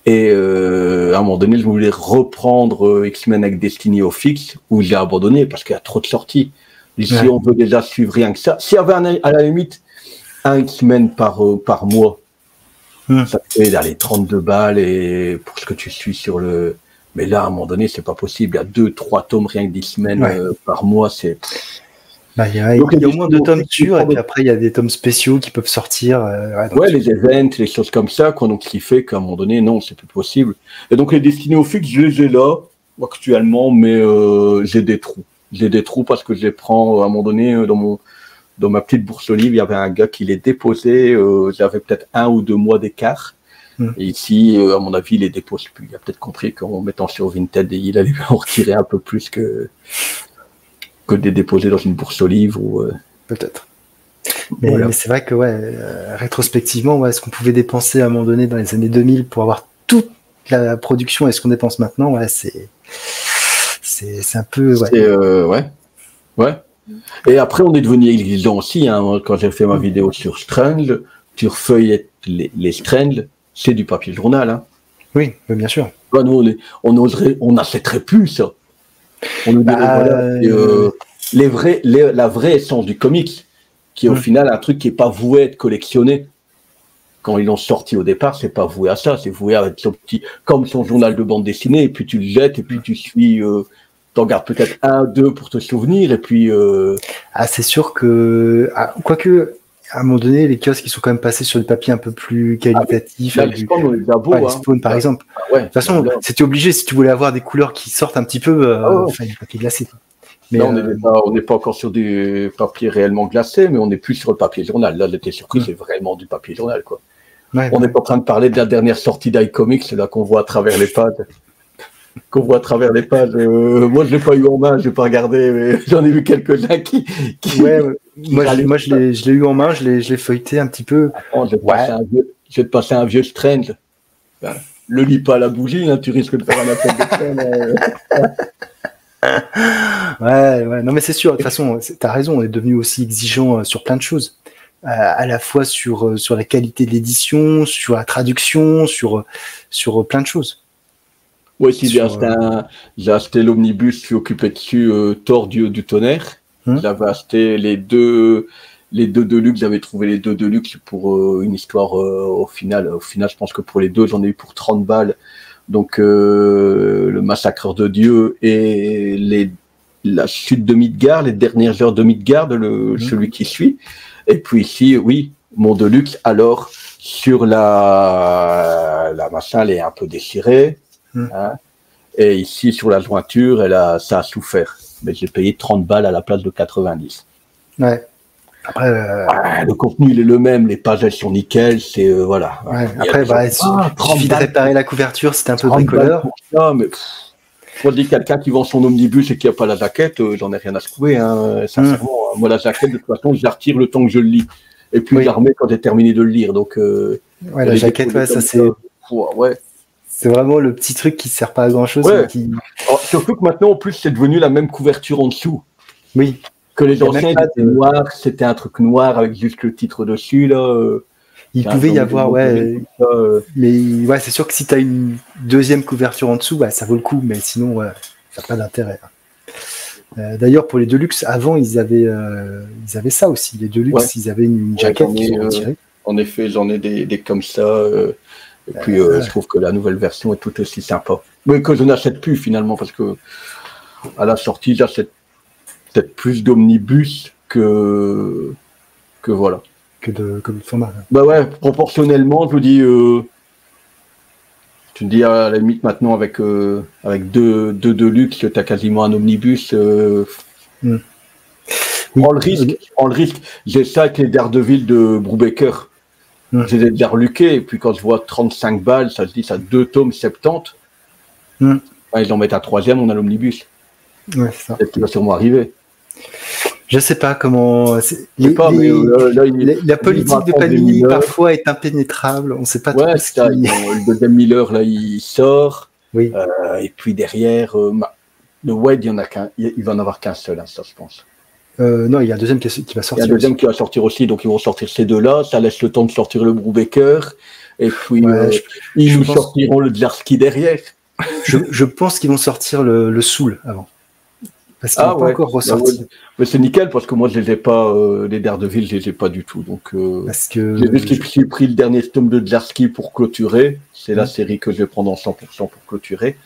Et à un moment donné, je voulais reprendre X-Men avec Destiny au fixe, où j'ai abandonné parce qu'il y a trop de sorties. Ici, on veut déjà suivre rien que ça. S'il y avait à la limite un X-Men par mois, ça fait d'aller 32 balles et pour ce que tu suis sur le. Mais là, à un moment donné, c'est pas possible. Il y a 2-3 tomes rien que d'X-Men par mois, c'est. Il y a au moins 2 tomes sûrs, et puis après, il y a des tomes spéciaux qui peuvent sortir. Les events, les choses comme ça, quoi. Donc, ce qui fait qu'à un moment donné, non, c'est plus possible. Et donc, les destinés au fixe, je les ai là, actuellement, mais j'ai des trous. j'ai des trous parce que je les prends à un moment donné dans ma petite bourse aux livres, il y avait un gars qui les déposait, j'avais peut-être 1 ou 2 mois d'écart. Et ici, à mon avis, il les dépose plus. Il a peut-être compris qu'en mettant sur Vinted, il allait en retirer un peu plus que de les déposer dans une bourse aux livres. Peut-être. Mais c'est vrai que rétrospectivement, est-ce qu'on pouvait dépenser à un moment donné dans les années 2000 pour avoir toute la production et ce qu'on dépense maintenant, c'est un peu... Ouais. Et après, on est devenu exigeant aussi. Hein. Quand j'ai fait ma vidéo sur Strangle, tu refeuilles les Strangle, c'est du papier journal. Hein. Oui, bien sûr. Nous, on n'achèterait plus ça. On nous dirait, la vraie essence du comics, qui est au final un truc qui n'est pas voué à être collectionné. Quand ils l'ont sorti au départ, c'est pas voué à ça, c'est voué à être comme son journal de bande dessinée, et puis tu le jettes, et puis tu suis, t'en gardes peut-être 1, 2 pour te souvenir, et puis... c'est sûr que, quoique, à un moment donné, les kiosques, ils sont quand même passés sur du papier un peu plus qualitatif. Les Spawn, par exemple. De toute façon, c'était obligé, si tu voulais avoir des couleurs qui sortent un petit peu, du papier glacé. Mais là, on n'est pas encore sur du papier réellement glacé, mais on n'est plus sur le papier journal. Là, j'étais surpris, c'est vraiment du papier journal, quoi. On n'est pas en train de parler de la dernière sortie d'iComics, là qu'on voit à travers les pages. Moi, je l'ai pas eu en main, je l'ai pas regardé, mais j'en ai vu quelques-uns qui... Moi, je l'ai eu en main, je l'ai feuilleté un petit peu. Je vais te passer un vieux Strange. Le lis pas à la bougie, hein, tu risques de faire un appel de traîne. Non, mais c'est sûr, de toute façon, t'as raison, on est devenu aussi exigeant sur plein de choses. À la fois sur la qualité de l'édition, sur la traduction, sur plein de choses. Oui, si j'ai acheté l'omnibus qui occupait dessus Thor Dieu du tonnerre. J'avais acheté les deux Deluxe, j'avais trouvé les 2 Deluxe pour une histoire au final, je pense que pour les 2, j'en ai eu pour 30 balles. Donc, le Massacreur de Dieu et la chute de Midgard, les dernières heures de Midgard, celui qui suit. Et puis ici, oui, mon Deluxe, alors, sur la machin, elle est un peu déchirée. Hein, et ici, sur la jointure, ça a souffert. Mais j'ai payé 30 balles à la place de 90. Ouais. Après, le contenu, il est le même. Les pages, elles sont nickel. C'est, voilà. Ouais. Après, il suffit de réparer la couverture. C'était un peu bricoleur. Non, mais moi, je dis quelqu'un qui vend son omnibus et qui n'a pas la jaquette, j'en ai rien à secouer. Hein, sincèrement, moi, la jaquette, de toute façon, je la retire le temps que je le lis. Et puis, je la remets quand j'ai terminé de le lire. Donc, la jaquette, ça, c'est... C'est vraiment le petit truc qui ne sert pas à grand chose. Ouais. Alors, surtout que maintenant, en plus, c'est devenu la même couverture en dessous. Oui. Que les anciens étaient noirs, c'était un truc noir avec juste le titre dessus. Là, il pouvait y avoir, mais c'est sûr que si tu as une deuxième couverture en dessous, ça vaut le coup, mais sinon, ça n'a pas d'intérêt. D'ailleurs, pour les Deluxe, avant, ils avaient ça aussi. Les Deluxe, ils avaient une jaquette qui sont retirées. En effet, j'en ai des comme ça. Et puis, je trouve que la nouvelle version est tout aussi sympa. Mais que je n'achète plus finalement, parce que à la sortie, j'achète peut-être plus d'omnibus que voilà. Que de format. Proportionnellement, je vous dis, tu me dis à la limite maintenant avec 2 Deluxe, tu as quasiment un omnibus. Prends le risque. J'ai ça avec les Daredevil de Brubaker. J'ai déjà reluqué, et puis quand je vois 35 balles, ça se dit, ça 2 tomes 70. Ils en mettent un 3e, on a l'omnibus. Ouais, c'est ça. C'est ce qui va sûrement arriver. Je sais pas comment. La politique de Panini parfois est impénétrable. On ne sait pas trop ce qui. Le deuxième Miller, là, il sort. Oui. Et puis derrière, le Wade, il va en avoir qu'un seul, ça, je pense. Non, il y a un deuxième qui va sortir. Il y a un deuxième qui va sortir aussi, donc ils vont sortir ces 2-là. Ça laisse le temps de sortir le Brubaker. Et puis, ils nous sortiront le Dlarsky derrière. Je pense qu'ils vont sortir le Soul avant. Parce qu'il n'est pas encore ressorti. Mais c'est nickel, parce que moi, je les ai pas, les Daredevil, je les ai pas du tout. Donc, parce que j'ai pris le dernier tome de Dlarsky pour clôturer. C'est la série que je vais prendre en 100% pour clôturer.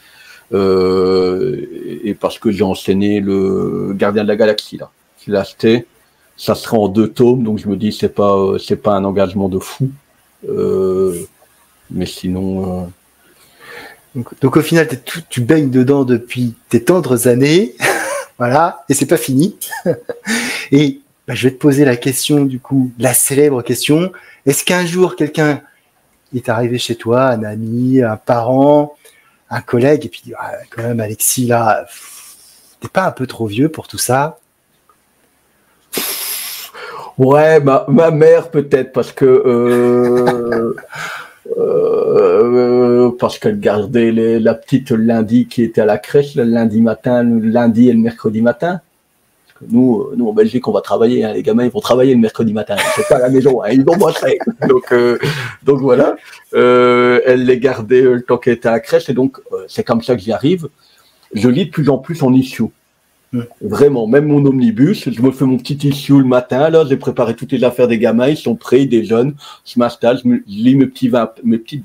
Et parce que j'ai enchaîné le Gardien de la Galaxie, là. Je l'ai acheté, ça sera en 2 tomes, donc je me dis c'est pas un engagement de fou, mais sinon. Donc au final tu baignes dedans depuis tes tendres années. Voilà, et c'est pas fini. Et bah, je vais te poser la question, du coup, la célèbre question. Est-ce qu'un jour, quelqu'un est arrivé chez toi, un ami, un parent, un collègue, et puis dit, ah, quand même, Alexis, là, t'es pas un peu trop vieux pour tout ça? Ouais, ma mère peut-être, parce qu'elle gardait la petite lundi qui était à la crèche, le lundi matin, le lundi et le mercredi matin. Parce que nous en Belgique, on va travailler, hein, les gamins, ils vont travailler le mercredi matin. C'est pas à la maison, hein, ils vont bosser. Donc voilà. Elle les gardait le temps qu'elle était à la crèche, et donc c'est comme ça que j'y arrive. Je lis de plus en plus en issue. Vraiment, même mon omnibus, je me fais mon petit issue le matin, là, j'ai préparé toutes les affaires des gamins, ils sont prêts, ils déjeunent, je m'installe, je lis mes petites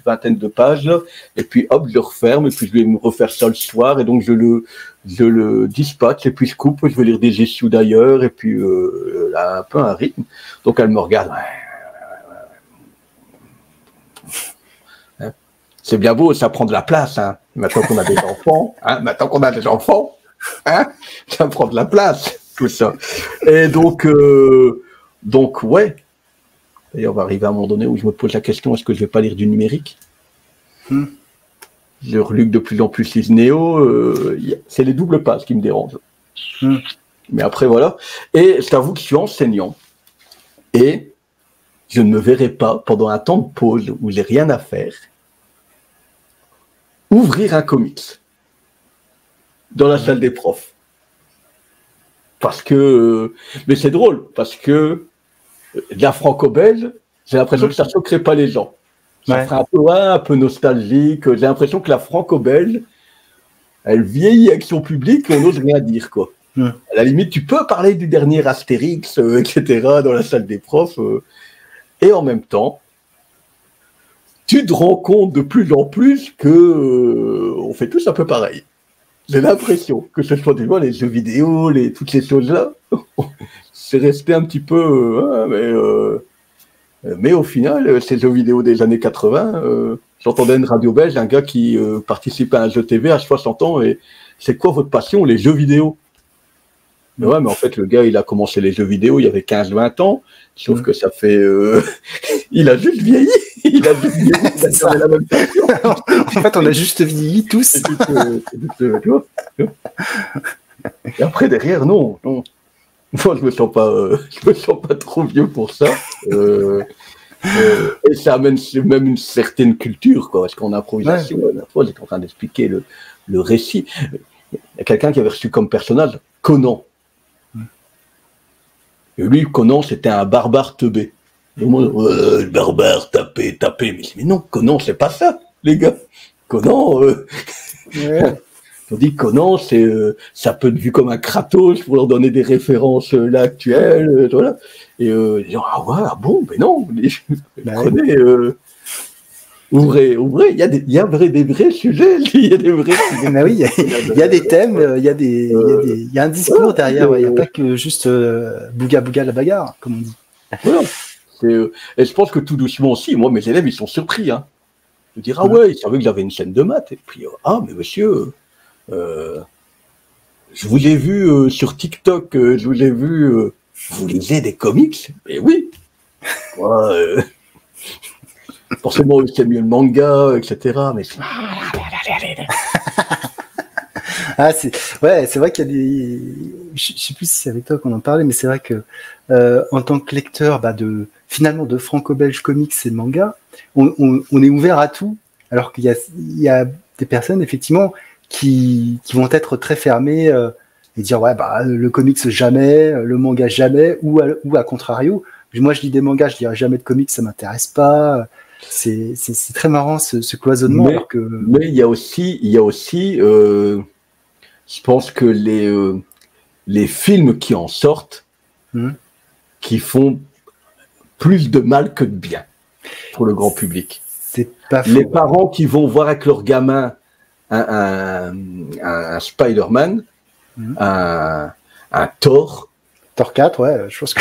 vingtaines de pages, là, et puis hop, je le referme, et puis je vais me refaire ça le soir, et donc je le dispatche, et puis je coupe, je vais lire des issues d'ailleurs, et puis là, un peu un rythme. Donc elle me regarde, c'est bien beau, ça prend de la place, hein. Maintenant qu'on a des enfants, hein, ça prend de la place, tout ça. Et donc ouais. Et on va arriver à un moment donné où je me pose la question, est-ce que je vais pas lire du numérique? Je reluque de plus en plus les néo. C'est les doubles pages qui me dérangent. Mais après, voilà. Et je t'avoue que je suis enseignant. Et je ne me verrai pas, pendant un temps de pause où j'ai rien à faire, ouvrir un comics dans la salle des profs. Parce que, mais c'est drôle, parce que la franco-belge, j'ai l'impression que ça ne choquerait pas les gens. Ça ferait un peu nostalgique. J'ai l'impression que la franco-belge, elle vieillit avec son public et on n'ose rien dire, quoi. À la limite, tu peux parler du dernier Astérix, etc., dans la salle des profs. Et en même temps, tu te rends compte de plus en plus que on fait tous un peu pareil. J'ai l'impression que ce soit les jeux vidéo, toutes ces choses-là, c'est resté un petit peu... mais au final, ces jeux vidéo des années 80, j'entendais une radio belge, un gars qui participait à un jeu TV à 60 ans, et c'est quoi votre passion, les jeux vidéo? Mais ouais, mais en fait, le gars, il a commencé les jeux vidéo, il y avait 15-20 ans, sauf que ça fait... il a juste vieilli. Il a juste vieilli, il a la même passion. En fait, on a juste vieilli tous. Et après, derrière, non. Moi, je me sens pas trop vieux pour ça. Et ça amène même une certaine culture, quoi, parce qu'en improvisation, la fois, j'étais en train d'expliquer le récit. Il y a quelqu'un qui avait reçu comme personnage Conan. Et lui, Conan, c'était un barbare teubé. Et moi, le barbare, taper. Mais non, Conan, c'est pas ça, les gars. Conan, on dit Conan, ça peut être vu comme un Kratos pour leur donner des références là actuelles, voilà. Et les gens, bon, mais non, prenez, ouvrez, il y a des vrais sujets, il y a des vrais sujets. Mais oui, il y a des thèmes, il y a un discours derrière, il n'y a pas que juste bouga la bagarre, comme on dit. Voilà. Et je pense que tout doucement aussi, moi, mes élèves, ils sont surpris, hein. De dire, ils savaient que j'avais une scène de maths, et puis, mais monsieur, je vous ai vu sur TikTok, je vous ai vu, vous lisez des comics? Mais oui. Forcément, c'est mieux le manga, etc. Mais c'est vrai qu'il y a des. Je sais plus si c'est avec toi qu'on en parlait, mais c'est vrai que en tant que lecteur finalement de franco-belge comics et de manga, on est ouvert à tout, alors qu'il y a des personnes effectivement qui vont être très fermées et dire le comics jamais, le manga jamais, ou à contrario. Moi, je lis des mangas, je lirai jamais de comics, ça m'intéresse pas. C'est très marrant ce cloisonnement. Mais il y a aussi, je pense que les films qui en sortent, qui font plus de mal que de bien pour le grand public. C'est pas faux. Les parents qui vont voir avec leurs gamins un Spider-Man, un Thor. Thor 4, je pense que...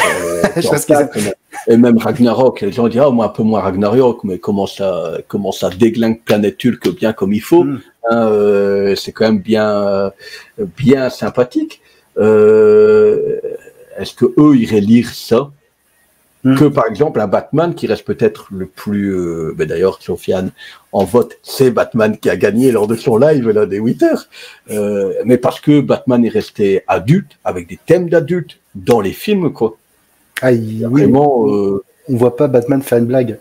Et même Ragnarok, les gens disent moi un peu moins Ragnarok, mais comment ça déglingue Planète Hulk bien comme il faut, c'est quand même bien sympathique. est-ce que eux iraient lire ça que par exemple un Batman qui reste peut-être le plus... d'ailleurs, Sofiane, en vote, c'est Batman qui a gagné lors de son live là, des 8 heures. Mais parce que Batman est resté adulte, avec des thèmes d'adultes, dans les films, quoi. Ah, vraiment, on voit pas Batman faire une blague.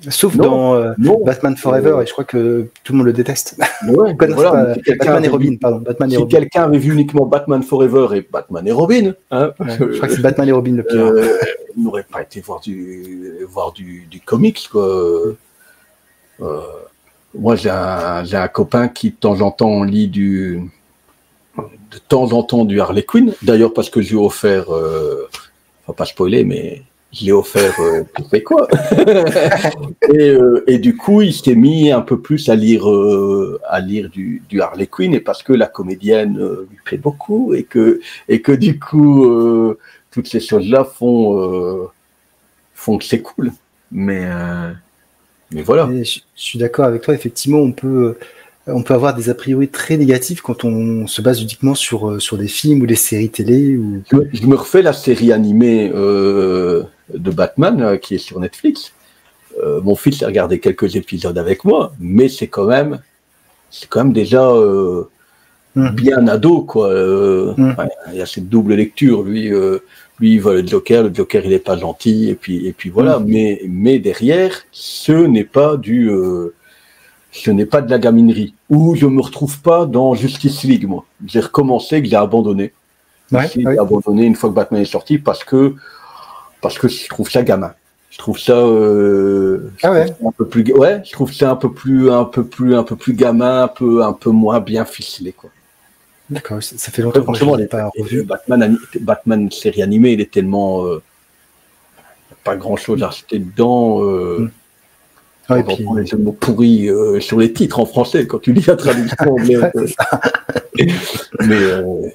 Sauf dans Batman Forever, et je crois que tout le monde le déteste. Ouais, voilà, Batman et Robin, pardon. Batman et si quelqu'un avait vu uniquement Batman Forever et Batman et Robin, hein, je crois que c'est Batman et Robin le pire. Il n'aurait pas été voir du comics, quoi. Moi, j'ai un copain qui, de temps en temps, lit de temps en temps du Harley Quinn. D'ailleurs, parce que je lui ai offert, faut pas spoiler, mais je l'ai offert, tu sais quoi. et du coup, il s'est mis un peu plus à lire du Harley Quinn, et parce que la comédienne lui plaît beaucoup, et que du coup, toutes ces choses-là font que c'est cool. Mais voilà. Et je suis d'accord avec toi. Effectivement, on peut avoir des a priori très négatifs quand on se base uniquement sur des films ou des séries télé. Je me refais la série animée de Batman qui est sur Netflix. Mon fils a regardé quelques épisodes avec moi, mais c'est quand même déjà bien ado, quoi. Il y a cette double lecture. Lui, il voit le Joker il est pas gentil, et puis voilà. Mais derrière, ce n'est pas de la gaminerie. Ou je me retrouve pas dans Justice League, moi. J'ai recommencé, que j'ai abandonné. J'ai abandonné une fois que Batman est sorti parce que je trouve ça gamin. Je trouve ça un peu plus, je trouve ça un peu plus gamin, un peu moins bien ficelé, quoi. D'accord, ça fait longtemps que je l'ai pas revu. Batman série animée, il est tellement pas grand chose à rester dedans. Et puis les mots pourris sur les titres en français quand tu lis la traduction anglaise.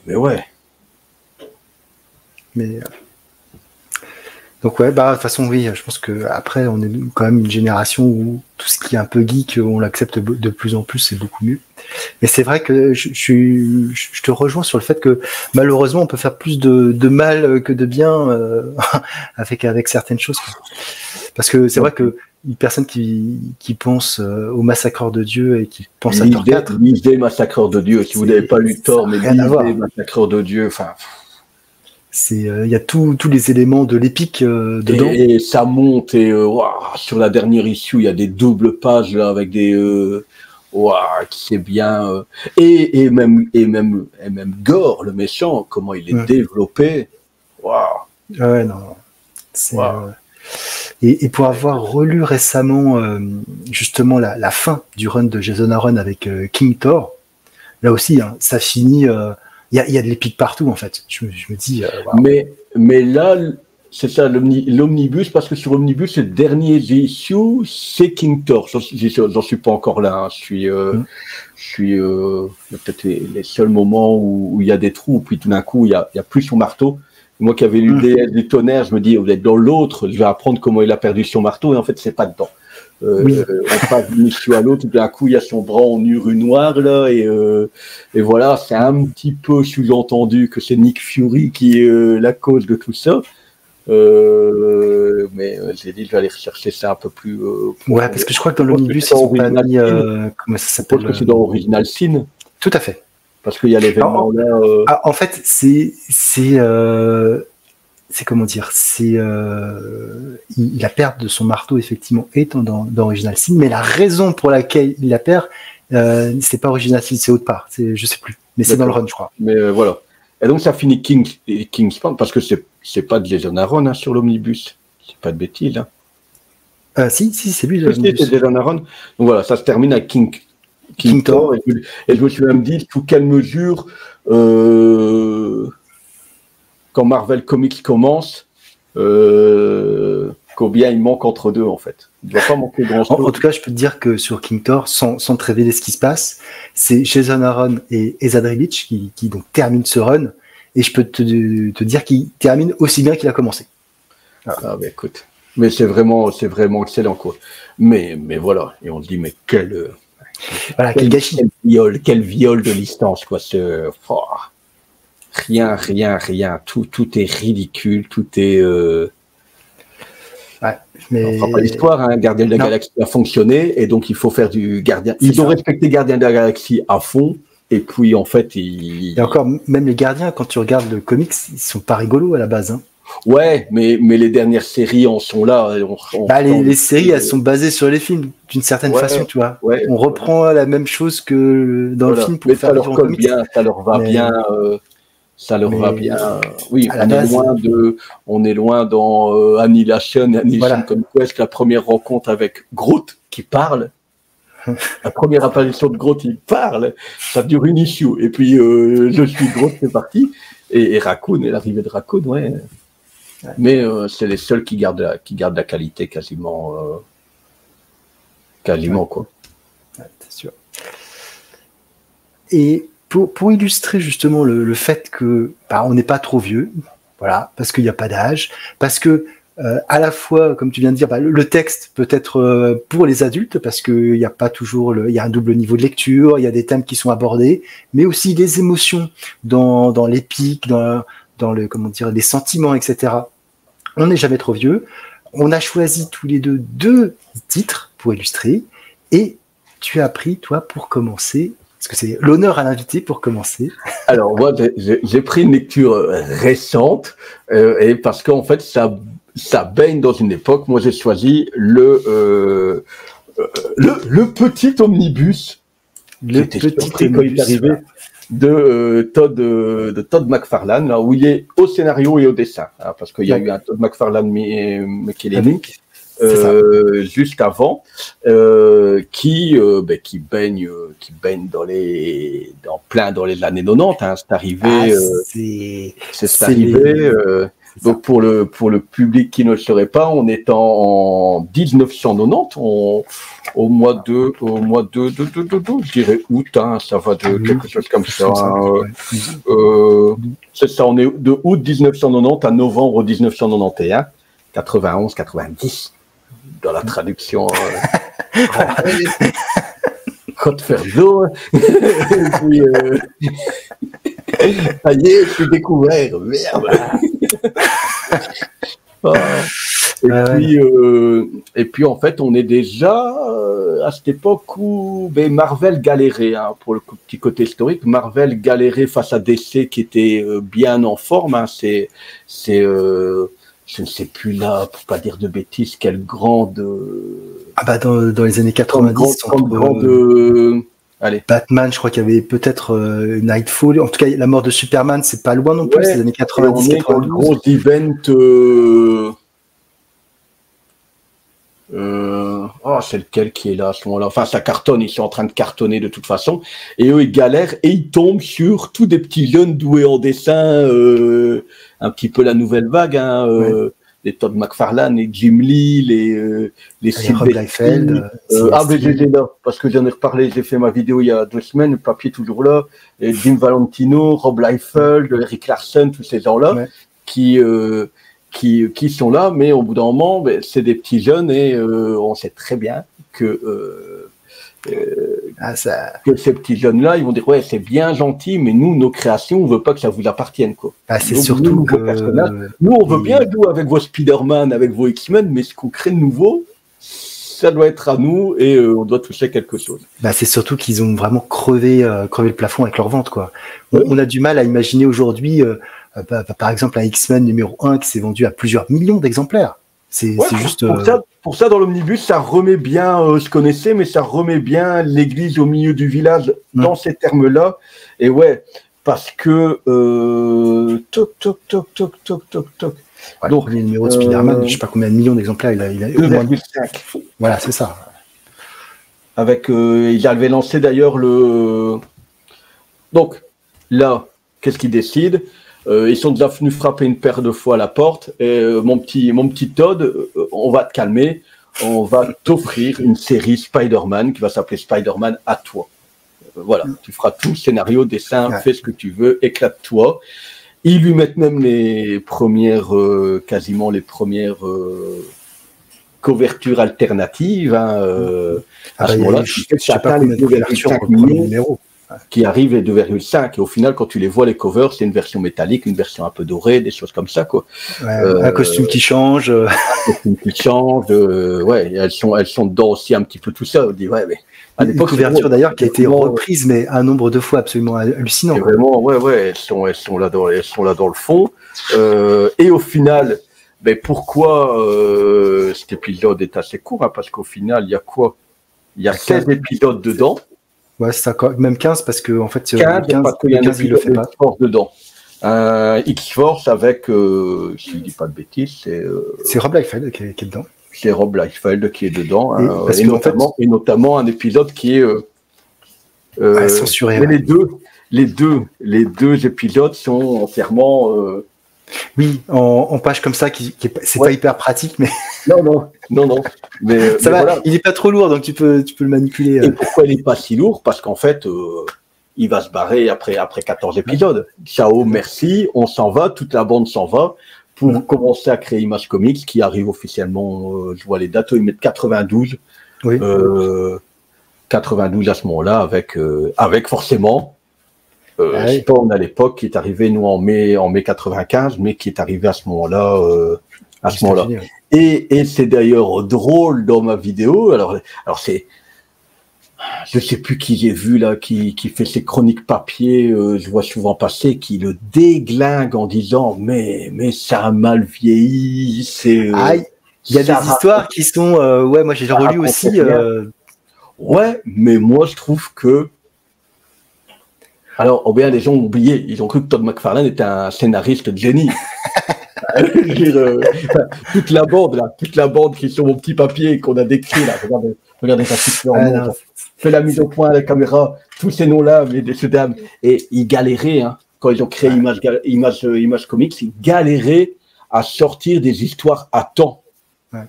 Mais ouais. Donc ouais, de toute façon oui, je pense que après on est quand même une génération où tout ce qui est un peu geek, on l'accepte de plus en plus, c'est beaucoup mieux. Mais c'est vrai que je te rejoins sur le fait que malheureusement on peut faire plus de mal que de bien avec certaines choses. Parce que c'est vrai que une personne qui pense au Massacreur de Dieu et qui pense à Thor 4. Lisez Massacreur de Dieu, si vous n'avez pas lu Thor, mais lisez Massacreur de Dieu, enfin... Il y a tous les éléments de l'épique dedans. Et ça monte, et sur la dernière issue, il y a des doubles pages là, avec des... qui c'est bien... et même Gore, le méchant, comment il est développé. Ouais, non. Et pour avoir relu récemment justement la fin du run de Jason Aaron avec King Thor, là aussi, hein, ça finit... Il y a de l'épique partout, en fait. Je me dis... Mais là, c'est ça, l'omnibus, parce que sur Omnibus, les derniers issues, c'est King Thor. J'en suis pas encore là. Hein. Je suis peut-être les seuls moments où il y a des trous, puis tout d'un coup, il y a plus son marteau. Moi qui avais lu DS du tonnerre, je me dis, vous êtes dans l'autre, je vais apprendre comment il a perdu son marteau, et en fait, c'est pas dedans. On passe d'une issue à l'autre, tout d'un coup il y a son bras en uru noir là, et voilà, c'est un petit peu sous-entendu que c'est Nick Fury qui est la cause de tout ça. Mais j'ai dit je vais aller rechercher ça un peu plus. Parce que je crois que dans l'omnibus ils ont pas mis comment ça s'appelle. Je pense que c'est dans Original Sin. Tout à fait. Parce qu'il y a l'événement là. En fait, c'est comment dire, la perte de son marteau effectivement est dans Original Sin, mais la raison pour laquelle il la perd, c'est pas Original Sin, c'est autre part, je sais plus, mais c'est dans le run, je crois. Mais voilà. Et donc ça finit Kingspan parce que c'est pas de Jason Aaron hein, sur l'omnibus, c'est pas de bêtises. Hein. Si, c'est lui. C'est Jason Aaron. Donc voilà, ça se termine à King Thor. Et je me suis même dit sous quelle mesure. Quand Marvel Comics commence, combien il manque entre deux, en fait. Il ne doit pas manquer grand-chose. En tout cas, je peux te dire que sur King Thor, sans te révéler ce qui se passe, c'est Jason Aaron et Esad Ribic qui donc terminent ce run, et je peux te dire qu'il termine aussi bien qu'il a commencé. Mais écoute, mais c'est vraiment excellent, quoi. Mais voilà, et on se dit, mais quel gâchis. Quel viol de licence, quoi. Rien. Tout est ridicule, tout est. Ouais, mais... Enfin, pas l'histoire, hein. Gardien de la Galaxie a fonctionné, et donc il faut faire du Gardien. Ils ont respecté Gardien de la Galaxie à fond, et puis en fait, Et encore, même les gardiens, quand tu regardes le comics, ils sont pas rigolos à la base. Hein. Ouais, mais les dernières séries en sont là. Les séries, elles sont basées sur les films, d'une certaine façon, tu vois. Ouais, on reprend la même chose que dans le film pour faire ça leur colle bien, ça leur va bien. Ça leur va bien. Oui, on est loin dans Annihilation Conquest, la première rencontre avec Groot qui parle. La première apparition de Groot, il parle. Ça dure une issue. Et puis, je suis Groot, c'est parti. Et Raccoon, et l'arrivée de Raccoon, ouais. Mais c'est les seuls qui gardent la qualité quasiment quoi. Ouais, c'est sûr. Et pour illustrer justement le fait que on n'est pas trop vieux, voilà, parce qu'il n'y a pas d'âge, parce que à la fois, comme tu viens de dire, le texte peut être pour les adultes, parce qu'il n'y a pas toujours il y a un double niveau de lecture, il y a des thèmes qui sont abordés, mais aussi des émotions dans l'épique, dans le, comment dire, les sentiments, etc. On n'est jamais trop vieux. On a choisi tous les deux titres pour illustrer, et tu as pris, toi, pour commencer, parce que c'est l'honneur à l'invité pour commencer. Alors, moi, j'ai pris une lecture récente, et parce qu'en fait, ça baigne dans une époque. Moi, j'ai choisi le petit omnibus. Le petit quand il est arrivé de Todd McFarlane, là, où il est au scénario et au dessin, hein, parce qu'il y a eu un Todd McFarlane McElhenney juste avant, qui baigne dans les années 90. Hein, c'est arrivé. C'est arrivé. Donc pour le public qui ne le saurait pas, on est en 1990, au mois de je dirais août, hein, ça va de quelque chose comme ça. C'est ça, on est de août 1990 à novembre 1991, 91, 90 dans la traduction. Côte Ferdo. Ça y est, je suis découvert, merde. Et puis en fait, on est déjà à cette époque où Marvel galérait, hein, pour le petit côté historique. Marvel galérait face à DC qui était bien en forme. Hein, je ne sais plus là, pour pas dire de bêtises, quelle grande. Dans les années 90, allez. Batman, je crois qu'il y avait peut-être Nightfall. En tout cas, la mort de Superman, c'est pas loin non plus, c'est les années 90. On est dans le gros event. C'est lequel qui est là à ce moment-là? Enfin, ça cartonne, ils sont en train de cartonner de toute façon. Et eux, ils galèrent et ils tombent sur tous des petits jeunes doués en dessin, un petit peu la nouvelle vague, hein, les Todd McFarlane, les Jim Lee, les Rob Liefeld. J'étais là, parce que j'en ai reparlé, j'ai fait ma vidéo il y a 2 semaines, le papier toujours là, et Jim Valentino, Rob Liefeld, Eric Larson, tous ces gens-là, qui sont là, mais au bout d'un moment, c'est des petits jeunes, et on sait très bien que ces petits jeunes-là, ils vont dire ouais, c'est bien gentil, mais nous, nos créations, on veut pas que ça vous appartienne, quoi. C'est donc, surtout nous, on veut bien jouer avec vos Spider-Man, avec vos X-Men, mais ce qu'on crée de nouveau, ça doit être à nous et on doit toucher quelque chose. C'est surtout qu'ils ont vraiment crevé le plafond avec leur vente, quoi. On a du mal à imaginer aujourd'hui, par exemple, un X-Men numéro 1 qui s'est vendu à plusieurs millions d'exemplaires. C'est juste. Pour ça, dans l'omnibus, ça remet bien ce qu'on essaie, mais ça remet bien l'église au milieu du village dans ces termes-là. Et parce que toc. Donc, le numéro de Spider-Man, je sais pas combien de millions d'exemplaires il a 2,5. Voilà, c'est ça. Avec, il avait lancé d'ailleurs Donc, là, qu'est-ce qu'il décide? Ils sont déjà venus frapper une paire de fois à la porte. Et mon petit Todd, on va te calmer. On va t'offrir une série Spider-Man qui va s'appeler Spider-Man à toi. Voilà, tu feras tout, scénario, dessin, fais ce que tu veux, éclate-toi. Ils lui mettent même quasiment les premières couvertures alternatives. À ce moment-là, je sais pas combien de couvertures pour le premier numéro. qui arrivent les 2,5. Et au final, quand tu les vois, les covers, c'est une version métallique, une version un peu dorée, des choses comme ça, quoi. Un costume qui change. Un costume qui change. Ouais, elles sont dedans aussi un petit peu tout ça. On dit, ouais, mais à Une l'époque, couverture d'ailleurs qui a été reprise, mais un nombre de fois absolument hallucinant. C'est vraiment, ouais, elles sont là dans le fond. Et au final, ben pourquoi cet épisode est assez court, hein, parce qu'au final, il y a quoi? Il y a 16 épisodes dedans. Ouais, c'est ça, même 15, parce que en fait, 15 parce qu'il y a un 15 il le fait pas. X-Force dedans. X-Force avec, si je dis pas de bêtises, c'est Rob Liefeld qui est dedans. C'est Rob Liefeld qui est dedans, et notamment un épisode qui est censuré. Mais les deux épisodes sont entièrement. Oui, en page comme ça, c'est pas hyper pratique, mais. Non. Mais ça va, voilà. Il est pas trop lourd, donc tu peux le manipuler. Et pourquoi il est pas si lourd? Parce qu'en fait, il va se barrer après 14 épisodes. Ciao, merci, on s'en va, toute la bande s'en va pour commencer à créer Image Comics, qui arrive officiellement, je vois les dates, ils mettent 92. Oui. 92 à ce moment-là, avec forcément Spawn à l'époque, qui est arrivé, nous, en mai 95, mais qui est arrivé à ce moment-là. Et c'est d'ailleurs drôle dans ma vidéo. Alors c'est, je sais plus qui j'ai vu là, qui fait ses chroniques papier, je vois souvent passer, qui le déglingue en disant mais ça a mal vieilli, c'est. Il y a des histoires qui sont, ouais, moi j'ai relu aussi. Ouais, mais moi je trouve que. Alors, bien les gens ont oublié, ils ont cru que Todd McFarlane était un scénariste de génie. Toute la bande qui est sur mon petit papier qu'on a décrit là, regardez ça, fait la mise au point à la caméra, tous ces noms-là, messieurs dames, et ils galéraient, hein, quand ils ont créé Image Comics, ils galéraient à sortir des histoires à temps. Ouais.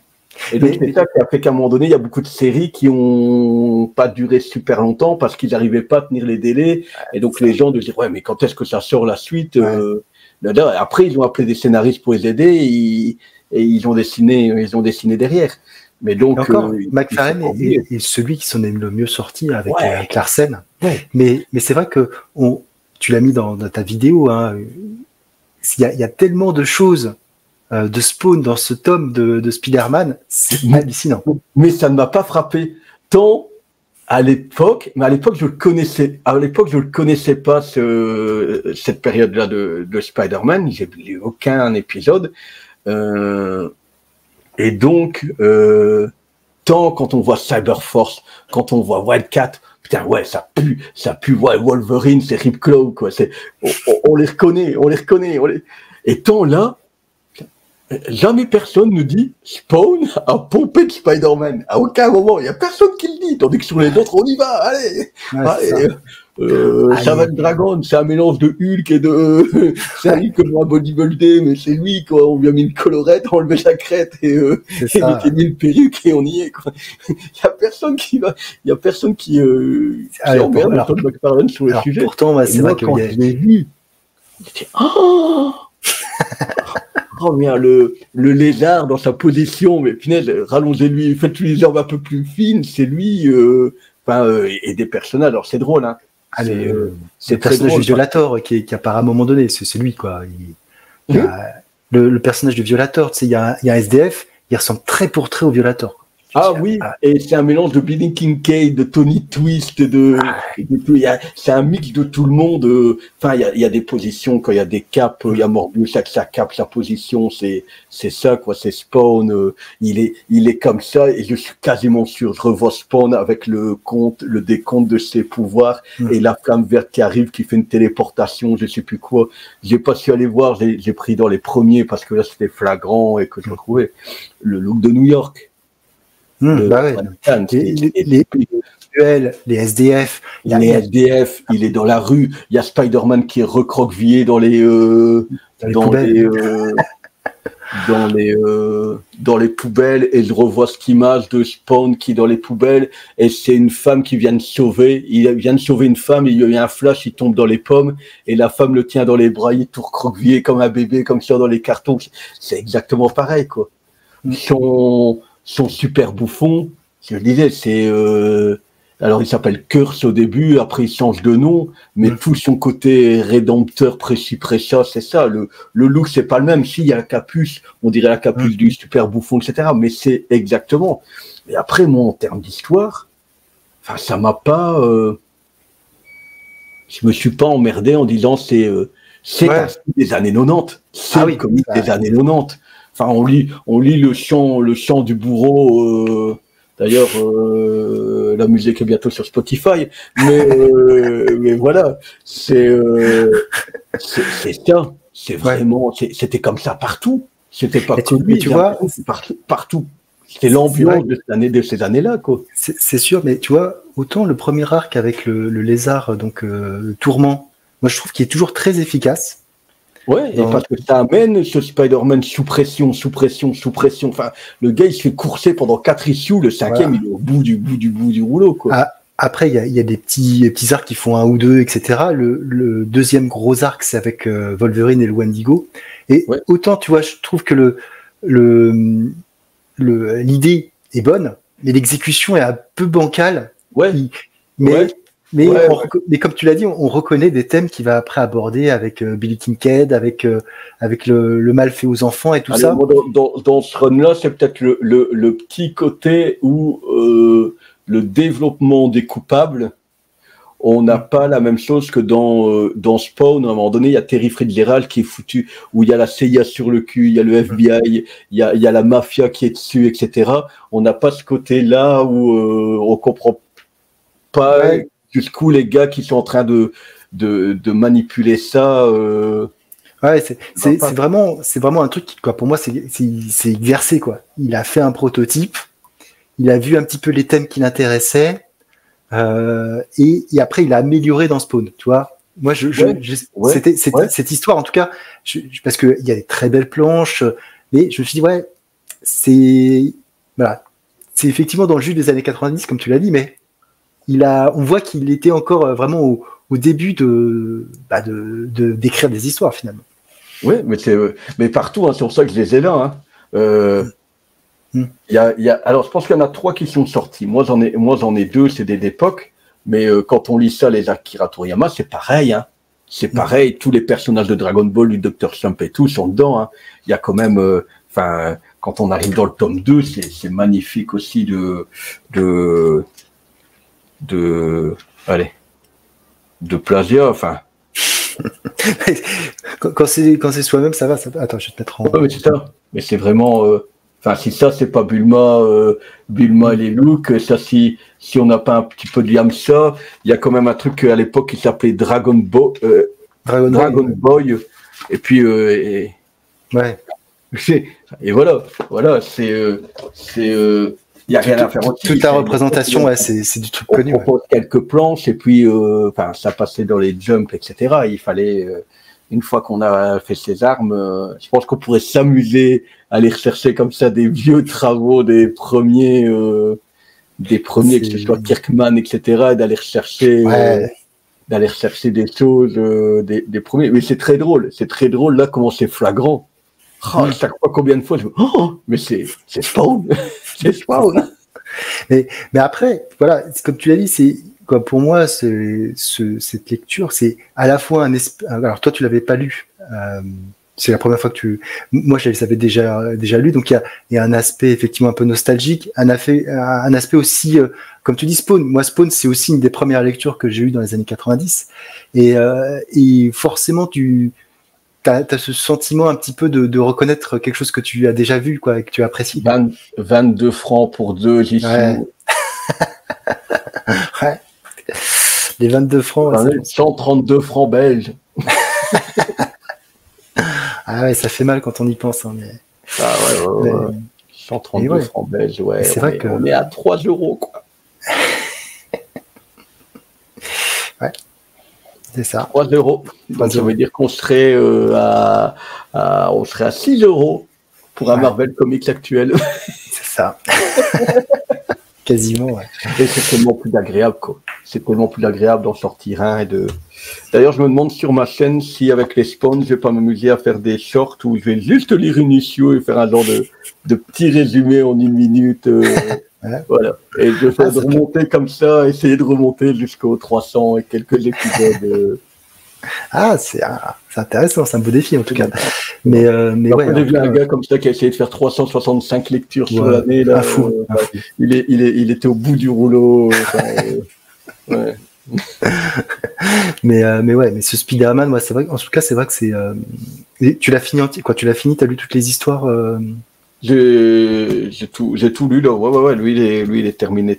Et donc c'est ça qui a fait qu'à un moment donné, il y a beaucoup de séries qui ont pas duré super longtemps parce qu'ils n'arrivaient pas à tenir les délais, et donc les gens disaient ouais mais quand est-ce que ça sort la suite? Après, ils ont appelé des scénaristes pour les aider et ils ont dessiné derrière. Mais donc, McFarlane est celui qui s'en est le mieux sorti avec Larsen. Ouais. Mais c'est vrai que tu l'as mis dans ta vidéo. Hein, il y a tellement de choses de Spawn dans ce tome de Spider-Man, c'est hallucinant. Mais ça ne m'a pas frappé tant. À l'époque, je le connaissais pas cette période-là de Spider-Man. J'ai lu aucun épisode. Et donc, tant quand on voit Cyberforce, quand on voit Wildcat, putain, ouais, ça pue, ouais, Wolverine, c'est Rip Claw, quoi. On les reconnaît. Et tant là, jamais personne ne dit Spawn a pompé de Spider-Man. À aucun moment, il n'y a personne qui le dit. Tandis que sur les autres, on y va. Allez. Savage Dragon, c'est un mélange de Hulk et de. C'est un Hulk que moi bodybuildé, mais c'est lui, quoi. On lui a mis une colorette, on enlevé sa crête et il a mis une perruque et on y est, quoi. Il n'y a personne qui va. Il y a personne qui emmerde Todd McFarlane sur le sujet. Pourtant, c'est vrai que quand je l'ai vu, j'étais oh bien le lézard dans sa position, mais punaise, rallongez-lui, faites-lui les jambes un peu plus fines, c'est lui, et des personnages, alors c'est drôle, hein. C'est le personnage du Violator qui apparaît à un moment donné, c'est lui, quoi. Le personnage du Violator, tu sais, il y a un SDF, il ressemble très pour trait au Violator. Et c'est un mélange de Billy Kincaid, de Tony Twist, c'est un mix de tout le monde. Enfin, il y a des positions, quand il y a des capes, il y a Morbius avec sa cape, sa position, c'est ça, quoi, c'est Spawn. Il est comme ça, et je suis quasiment sûr, je revois Spawn avec le décompte de ses pouvoirs, et la flamme verte qui arrive, qui fait une téléportation, je sais plus quoi. J'ai pas su aller voir, j'ai pris dans les premiers, parce que là, c'était flagrant, et que je retrouvais le look de New York. Les SDF. Les SDF, il est dans la rue. Il y a Spider-Man qui est recroquevillé dans les poubelles, et je revois cette image de Spawn qui est dans les poubelles, et c'est une femme qui vient de sauver. Il vient de sauver une femme, il y a un flash, il tombe dans les pommes, et la femme le tient dans les bras, il est tout recroquevillé comme un bébé, comme ça dans les cartons. C'est exactement pareil, quoi. Son super bouffon, je le disais, Alors, il s'appelle Curse au début, après il change de nom, mais tout son côté rédempteur, précis, précieux, c'est ça. Le look, c'est pas le même. Si, il y a la capuce, on dirait la capuce du super bouffon, etc. Mais c'est exactement. Et après, moi, en termes d'histoire, enfin, ça m'a pas... je me suis pas emmerdé en disant c'est des années 90. C'est le comique des années 90. Enfin, on lit le chant du bourreau... D'ailleurs, la musique est bientôt sur Spotify, mais voilà, c'est ça, c'est vraiment, c'était comme ça partout. C'était pas que lui, tu vois, partout. C'était l'ambiance de ces années-là, quoi. C'est sûr, mais tu vois, autant le premier arc avec le lézard, donc Tourment, moi je trouve qu'il est toujours très efficace. Ouais, et parce que ça amène ce Spider-Man sous pression. Enfin, le gars, il se fait courser pendant 4 issues, le 5e, il est au bout du rouleau, quoi. Après, il y a des petits arcs qui font 1 ou 2, etc. Le deuxième gros arc, c'est avec Wolverine et le Wendigo. Et autant, tu vois, je trouve que l'idée est bonne, mais l'exécution est un peu bancale. Mais comme tu l'as dit, on reconnaît des thèmes qu'il va après aborder avec Billy Kincaid, avec le mal fait aux enfants et tout ça. Moi, dans ce run-là, c'est peut-être le petit côté où le développement des coupables, on n'a pas la même chose que dans Spawn. À un moment donné, il y a Terry Fitzgerald qui est foutu, où il y a la CIA sur le cul, il y a le FBI, il y a la mafia qui est dessus, etc. On n'a pas ce côté-là où on comprend pas jusqu'où les gars qui sont en train de manipuler ça. C'est vraiment un truc qui, quoi, pour moi, c'est exercé, quoi. Il a fait un prototype, il a vu un petit peu les thèmes qui l'intéressaient, et après il a amélioré dans Spawn, tu vois. Moi, cette histoire, en tout cas, parce que il y a des très belles planches, mais je me suis dit c'est effectivement dans le jus des années 90, comme tu l'as dit, mais on voit qu'il était encore vraiment au début d'écrire des histoires, finalement. Oui, mais partout, hein, c'est pour ça que je les ai là. Alors, je pense qu'il y en a 3 qui sont sortis. Moi, j'en ai 2, c'est d'époque. Mais quand on lit ça, les Akira Toriyama, c'est pareil. Hein. C'est pareil. Tous les personnages de Dragon Ball, du Dr. Slump et tout sont dedans. Hein. Il y a quand même, quand on arrive dans le tome 2, c'est magnifique aussi de plagiat, enfin. quand c'est soi-même, ça va. Attends, je vais te mettre en. Ouais, mais c'est ça. Mais c'est vraiment. Si ça, c'est pas Bulma et les looks, ça, si on n'a pas un petit peu de Yamcha, il y a quand même un truc à l'époque qui s'appelait Dragon Boy. Et puis. Et voilà, c'est. Il n'y a rien à faire aussi. Toute la représentation, c'est du truc connu. On propose quelques planches et puis, ça passait dans les jumps, etc. Il fallait, une fois qu'on a fait ses armes, je pense qu'on pourrait s'amuser à aller rechercher comme ça des vieux travaux des premiers, que ce soit Kirkman, etc. Et d'aller rechercher des choses, des premiers. Mais c'est très drôle là comment c'est flagrant. Chaque fois, combien de fois je mais c'est Spawn. C'est Spawn. Mais après, voilà, comme tu l'as dit, c'est quoi pour moi, cette lecture, c'est à la fois alors toi, tu l'avais pas lu. C'est la première fois que moi, je l'avais déjà lu, donc il y a un aspect effectivement un peu nostalgique, un aspect aussi, comme tu dis, Spawn. Moi, Spawn, c'est aussi une des premières lectures que j'ai eues dans les années 90, et forcément, t'as ce sentiment un petit peu de reconnaître quelque chose que tu as déjà vu, quoi, et que tu apprécies. 22 francs pour 2, j'y suis. Ouais. Les 22 francs. 132 francs belges. Ah ouais, ça fait mal quand on y pense. Hein, mais... 132 francs belges, ouais. C'est vrai on est à 3 €, quoi. Ouais. C'est ça. 3 €. Donc, ça veut dire qu'on serait à 6 € pour un Marvel Comics actuel. C'est ça. Quasiment, ouais. Et c'est tellement plus agréable, quoi. C'est tellement plus agréable d'en sortir un D'ailleurs, je me demande sur ma chaîne si avec les spawns, je vais pas m'amuser à faire des shorts où je vais juste lire une issue et faire un genre de petit résumé en 1 minute. Ouais. Voilà. Et je fais de remonter comme ça, essayer de remonter jusqu'aux 300 et quelques épisodes. Ah, c'est intéressant, c'est un beau défi en tout cas. Mais Après, ouais. j'ai vu un gars comme ça qui a essayé de faire 365 lectures sur l'année. Un fou. Il était au bout du rouleau. Ouais. mais ouais, mais ce Spider-Man, moi, c'est vrai. En tout cas, c'est vrai que c'est. Tu l'as fini quoi? Tu l'as fini? T'as lu toutes les histoires? J'ai tout lu là. Ouais. Lui, il est terminé.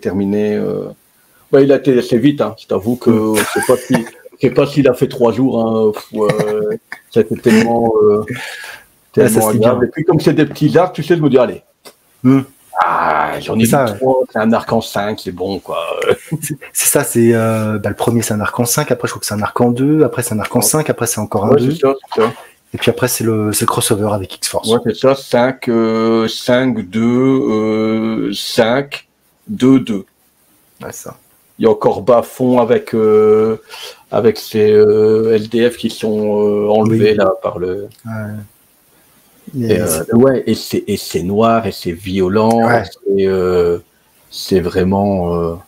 Ouais, il a été assez vite. Hein. Je t'avoue que je sais pas s'il a fait 3 jours. Hein. C'était tellement agréable. Et puis comme c'est des petits arcs, tu sais, je me dis allez. J'en ai vu 3, c'est un arc en 5, c'est bon quoi. C'est ça, c'est le premier c'est un arc en 5, après je crois que c'est un arc en 2, après c'est un arc en 5, après c'est encore un 2. C'est ça. Et puis après c'est le crossover avec X-Force. Ouais, c'est ça, 5, 2, 5, 2, 2. Ouais, ça. Il y a encore bas-fond avec ces LDF qui sont enlevés là par le... Et c'est noir et c'est violent. Ouais. C'est vraiment...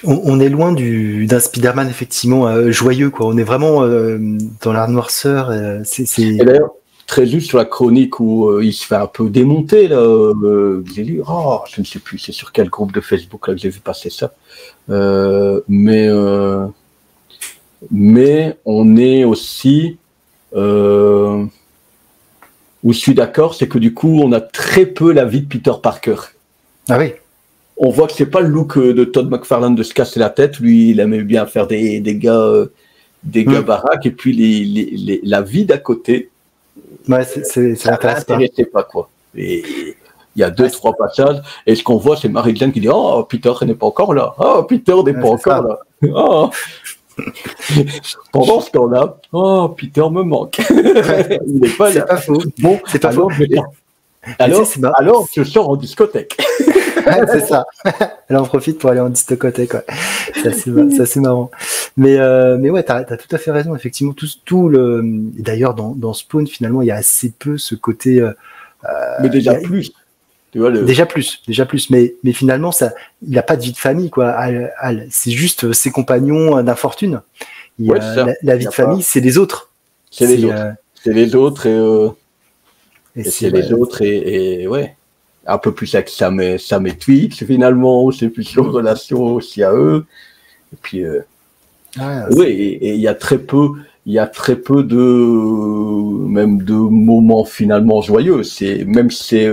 On est loin d'un Spider-Man effectivement joyeux, quoi. On est vraiment dans la noirceur. Et d'ailleurs, très juste sur la chronique où il se fait un peu démonter, là, j'ai lu, je ne sais plus, c'est sur quel groupe de Facebook là, que j'ai vu passer ça. Mais on est aussi... où je suis d'accord, c'est que du coup, on a très peu la vie de Peter Parker. Ah oui. On voit que c'est pas le look de Todd McFarlane de se casser la tête. Lui, il aimait bien faire des gars baraques. Et puis la vie d'à côté. Ouais, ça m'intéressait pas quoi. Et il y a 2-3 passages. Et ce qu'on voit, c'est Mary Jane qui dit Peter n'est pas encore là. Peter n'est pas encore là. Pendant ce temps-là, Peter me manque. Il n'est pas là. C'est pas faux. Bon, c'est pas faux. Alors, je sors en discothèque. C'est ça. Alors, on profite pour aller en discothèque. Ouais. C'est marrant. Mais ouais, t'as tout à fait raison. Effectivement, et d'ailleurs, dans Spawn, finalement, il y a assez peu ce côté. Mais déjà plus. Tu vois, Déjà plus. Mais finalement, il n'a pas de vie de famille, quoi. C'est juste ses compagnons d'infortune. La vie de famille, c'est les autres. C'est les autres et ouais. Un peu plus avec Sam et Twix, finalement, c'est plus leur relation aussi à eux. Et puis, et il y a très peu de moments finalement joyeux. Même ces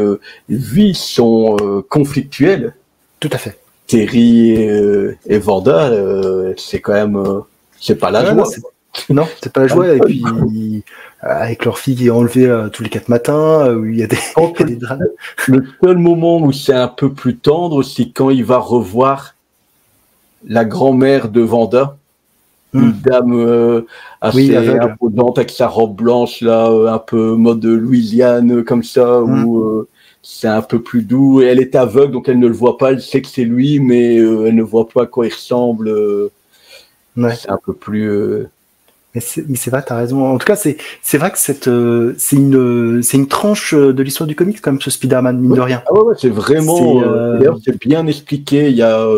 vies sont conflictuelles. Tout à fait. Terry et Vanda, c'est quand même, c'est pas la joie. Non, c'est pas la joie. Et puis, avec leur fille qui est enlevée tous les 4 matins, où il y a des drames. Le seul moment où c'est un peu plus tendre, c'est quand il va revoir la grand-mère de Vanda, une dame assez imposante avec sa robe blanche, là, un peu mode Louisiane, comme ça, où c'est un peu plus doux. Et elle est aveugle, donc elle ne le voit pas. Elle sait que c'est lui, mais elle ne voit pas à quoi il ressemble. C'est un peu plus... Mais c'est vrai, t'as raison. En tout cas, c'est vrai que c'est une tranche de l'histoire du comics, comme ce Spider-Man, mine de rien. Ah ouais, c'est vraiment... D'ailleurs, c'est bien expliqué. Il y a...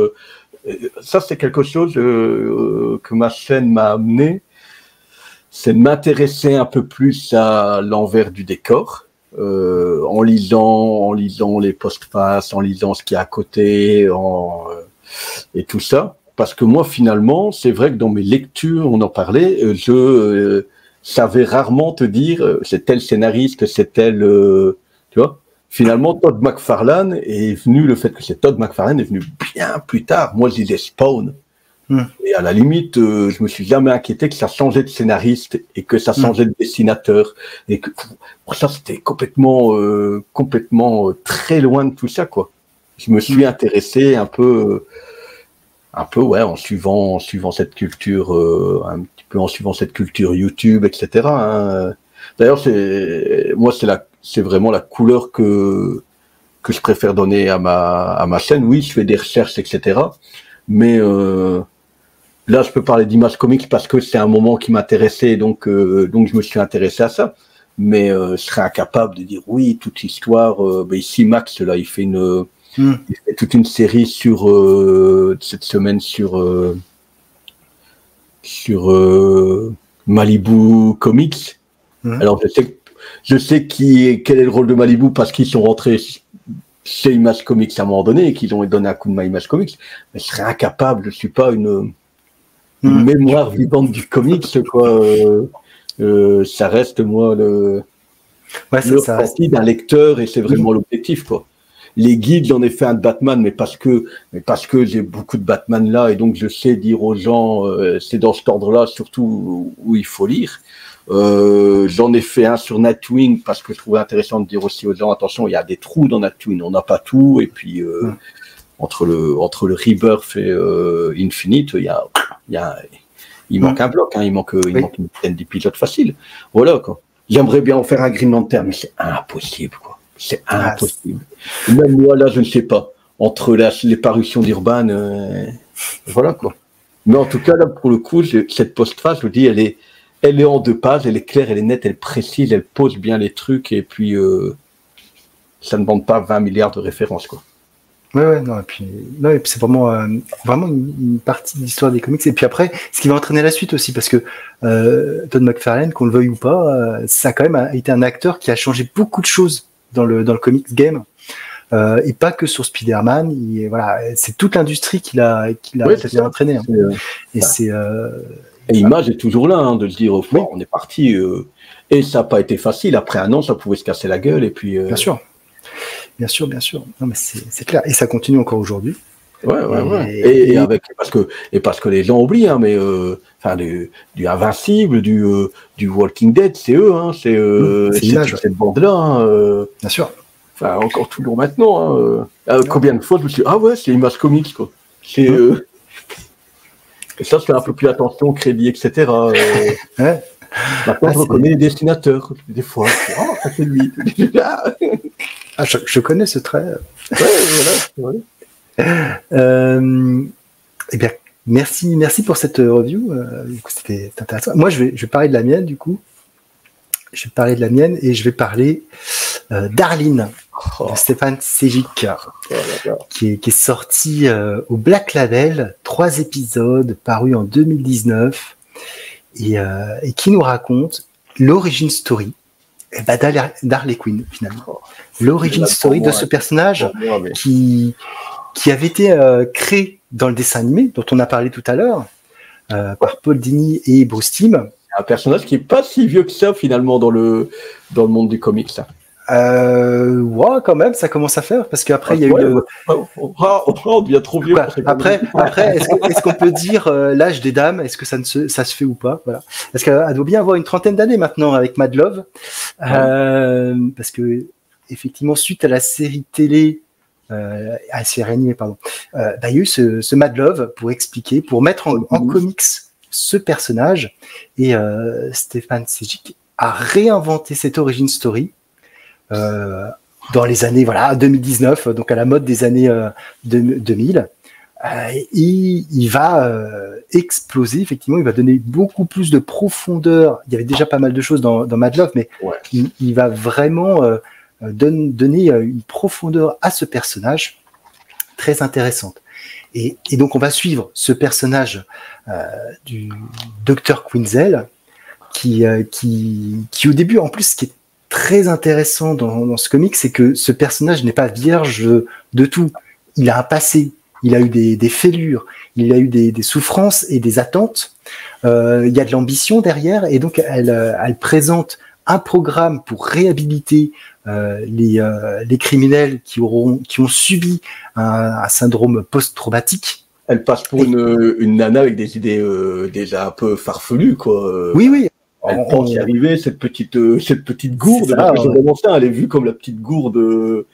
ça, c'est quelque chose que ma chaîne m'a amené. C'est de m'intéresser un peu plus à l'envers du décor. En lisant les post-faces, en lisant ce qu'il y a à côté, et tout ça. Parce que moi, finalement, c'est vrai que dans mes lectures, on en parlait, je savais rarement te dire c'est tel scénariste, c'est tel... tu vois. Finalement, Todd McFarlane le fait que c'est Todd McFarlane est venu bien plus tard. Moi, je lisais Spawn. Et à la limite, je me suis jamais inquiété que ça changeait de scénariste et que ça changeait de dessinateur. Et que pour ça, c'était complètement très loin de tout ça, quoi. Je me suis intéressé un peu, ouais, en suivant cette culture, un petit peu en suivant cette culture YouTube, etc. Hein. D'ailleurs, c'est vraiment la couleur que je préfère donner à ma chaîne. Oui, je fais des recherches, etc. Mais là, je peux parler d'Image Comics parce que c'est un moment qui m'intéressait, donc je me suis intéressé à ça. Mais je serais incapable de dire oui, toute l'histoire. Ici, Max, là, il fait Il fait toute une série sur cette semaine sur Malibu Comics. Alors je sais quel est le rôle de Malibu parce qu'ils sont rentrés chez Image Comics à un moment donné et qu'ils ont donné un coup de main à Image Comics. Mais je serais incapable, je suis pas une mémoire vivante du comics, quoi. Ça reste moi le ressenti d'un lecteur et c'est vraiment l'objectif, quoi. Les guides, j'en ai fait un de Batman, mais parce que j'ai beaucoup de Batman là et donc je sais dire aux gens, c'est dans cet ordre-là surtout où il faut lire. J'en ai fait un sur Nightwing parce que je trouvais intéressant de dire aussi aux gens, attention, il y a des trous dans Nightwing, on n'a pas tout, et puis entre le Rebirth et Infinite, il manque un bloc, hein, il manque une dizaine d'épisodes faciles. Voilà, quoi. J'aimerais bien en faire un Green Lantern, mais c'est impossible, quoi. C'est impossible. Même moi, là, je ne sais pas. Entre les parutions d'Urban, voilà, quoi. Mais en tout cas, là, pour le coup, cette postface, je vous dis, elle est en 2 pages, elle est claire, elle est nette, elle est précise, elle pose bien les trucs, et puis ça ne demande pas 20 milliards de références, quoi. Ouais, non, et puis c'est vraiment une partie de l'histoire des comics. Et puis après, ce qui va entraîner la suite aussi, parce que Todd McFarlane, qu'on le veuille ou pas, ça a quand même été un acteur qui a changé beaucoup de choses dans le comics game, et pas que sur Spider-Man. Voilà, c'est toute l'industrie qu'il a entraîné. Hein. Et Image est toujours là, hein, de se dire, on est parti, et ça n'a pas été facile. Après 1 an, ça pouvait se casser la gueule, et puis. Bien sûr. Non, mais c'est clair. Et ça continue encore aujourd'hui. Ouais. Et parce que les gens oublient, hein, mais du Invincible, du Walking Dead, c'est eux, hein, c'est cette bande-là. Hein, bien sûr. Enfin, encore toujours maintenant. Hein, combien de fois je me suis dit, ah ouais, c'est Image Comics, quoi. Et ça, je fais un peu plus attention, crédit, etc. Maintenant, je reconnais les dessinateurs, des fois. Ça fait lui. Je connais ce trait. Voilà. Eh bien, merci pour cette review. C'était intéressant. Moi, je vais parler de la mienne, du coup. Je vais parler de la mienne et je vais parler Darling de Stéphane Sejic, qui est sorti au Black Label, 3 épisodes parus en 2019 et qui nous raconte l'origin story d'Harley Quinn, finalement. L'origin story de ce personnage qui avait été créé dans le dessin animé, dont on a parlé tout à l'heure, par Paul Dini et Bruce Timm. Un personnage qui n'est pas si vieux que ça, finalement, dans le monde du comics. Ça. Ouais, quand même, ça commence à faire, parce qu'après, il y a eu... on devient trop vieux. Après, est-ce qu'on peut dire l'âge des dames? Est-ce que ça se fait ou pas? Voilà. Parce qu'elle doit bien avoir une 30aine d'années maintenant avec Mad Love. Parce que, effectivement, suite à la série télé, à la série animée, pardon, il y a eu ce Mad Love pour mettre en comics ce personnage. Et Stéphane Sejic a réinventé cette origin story dans les années 2019, donc à la mode des années 2000. Il va exploser, effectivement, il va donner beaucoup plus de profondeur. Il y avait déjà pas mal de choses dans Mad Love, mais il va vraiment donner une profondeur à ce personnage très intéressante. Et donc on va suivre ce personnage du Dr Quinzel qui au début, en plus, ce qui est très intéressant dans ce comic, c'est que ce personnage n'est pas vierge de tout. Il a un passé, il a eu des fêlures, il a eu des souffrances et des attentes. Il y a de l'ambition derrière, et donc elle présente un programme pour réhabiliter les criminels qui ont subi un syndrome post-traumatique. Elle passe pour une nana avec des idées déjà un peu farfelues, quoi. Oui. Elle pense y arriver, cette petite gourde. Elle est vue comme la petite gourde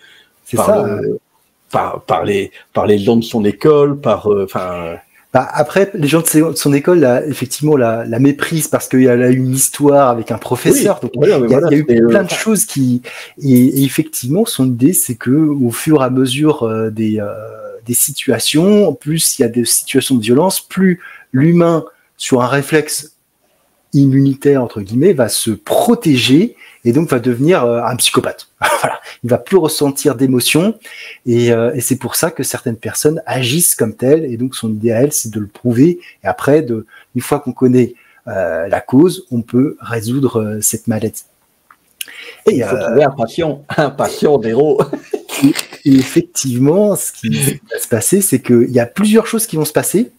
par les gens de son école, après, les gens de son école, là, effectivement, la méprise parce qu'elle a eu une histoire avec un professeur. Donc, il y a eu plein de choses et effectivement, son idée, c'est que au fur et à mesure des situations, plus il y a des situations de violence, plus l'humain, sur un réflexe immunitaire entre guillemets va se protéger et donc va devenir un psychopathe. Voilà, il va plus ressentir d'émotions et c'est pour ça que certaines personnes agissent comme telles et donc son idéal c'est de le prouver et après une fois qu'on connaît la cause, on peut résoudre cette maladie. Et il faut trouver un patient d'héros. Et effectivement, ce qui va se passer, c'est qu'il y a plusieurs choses qui vont se passer.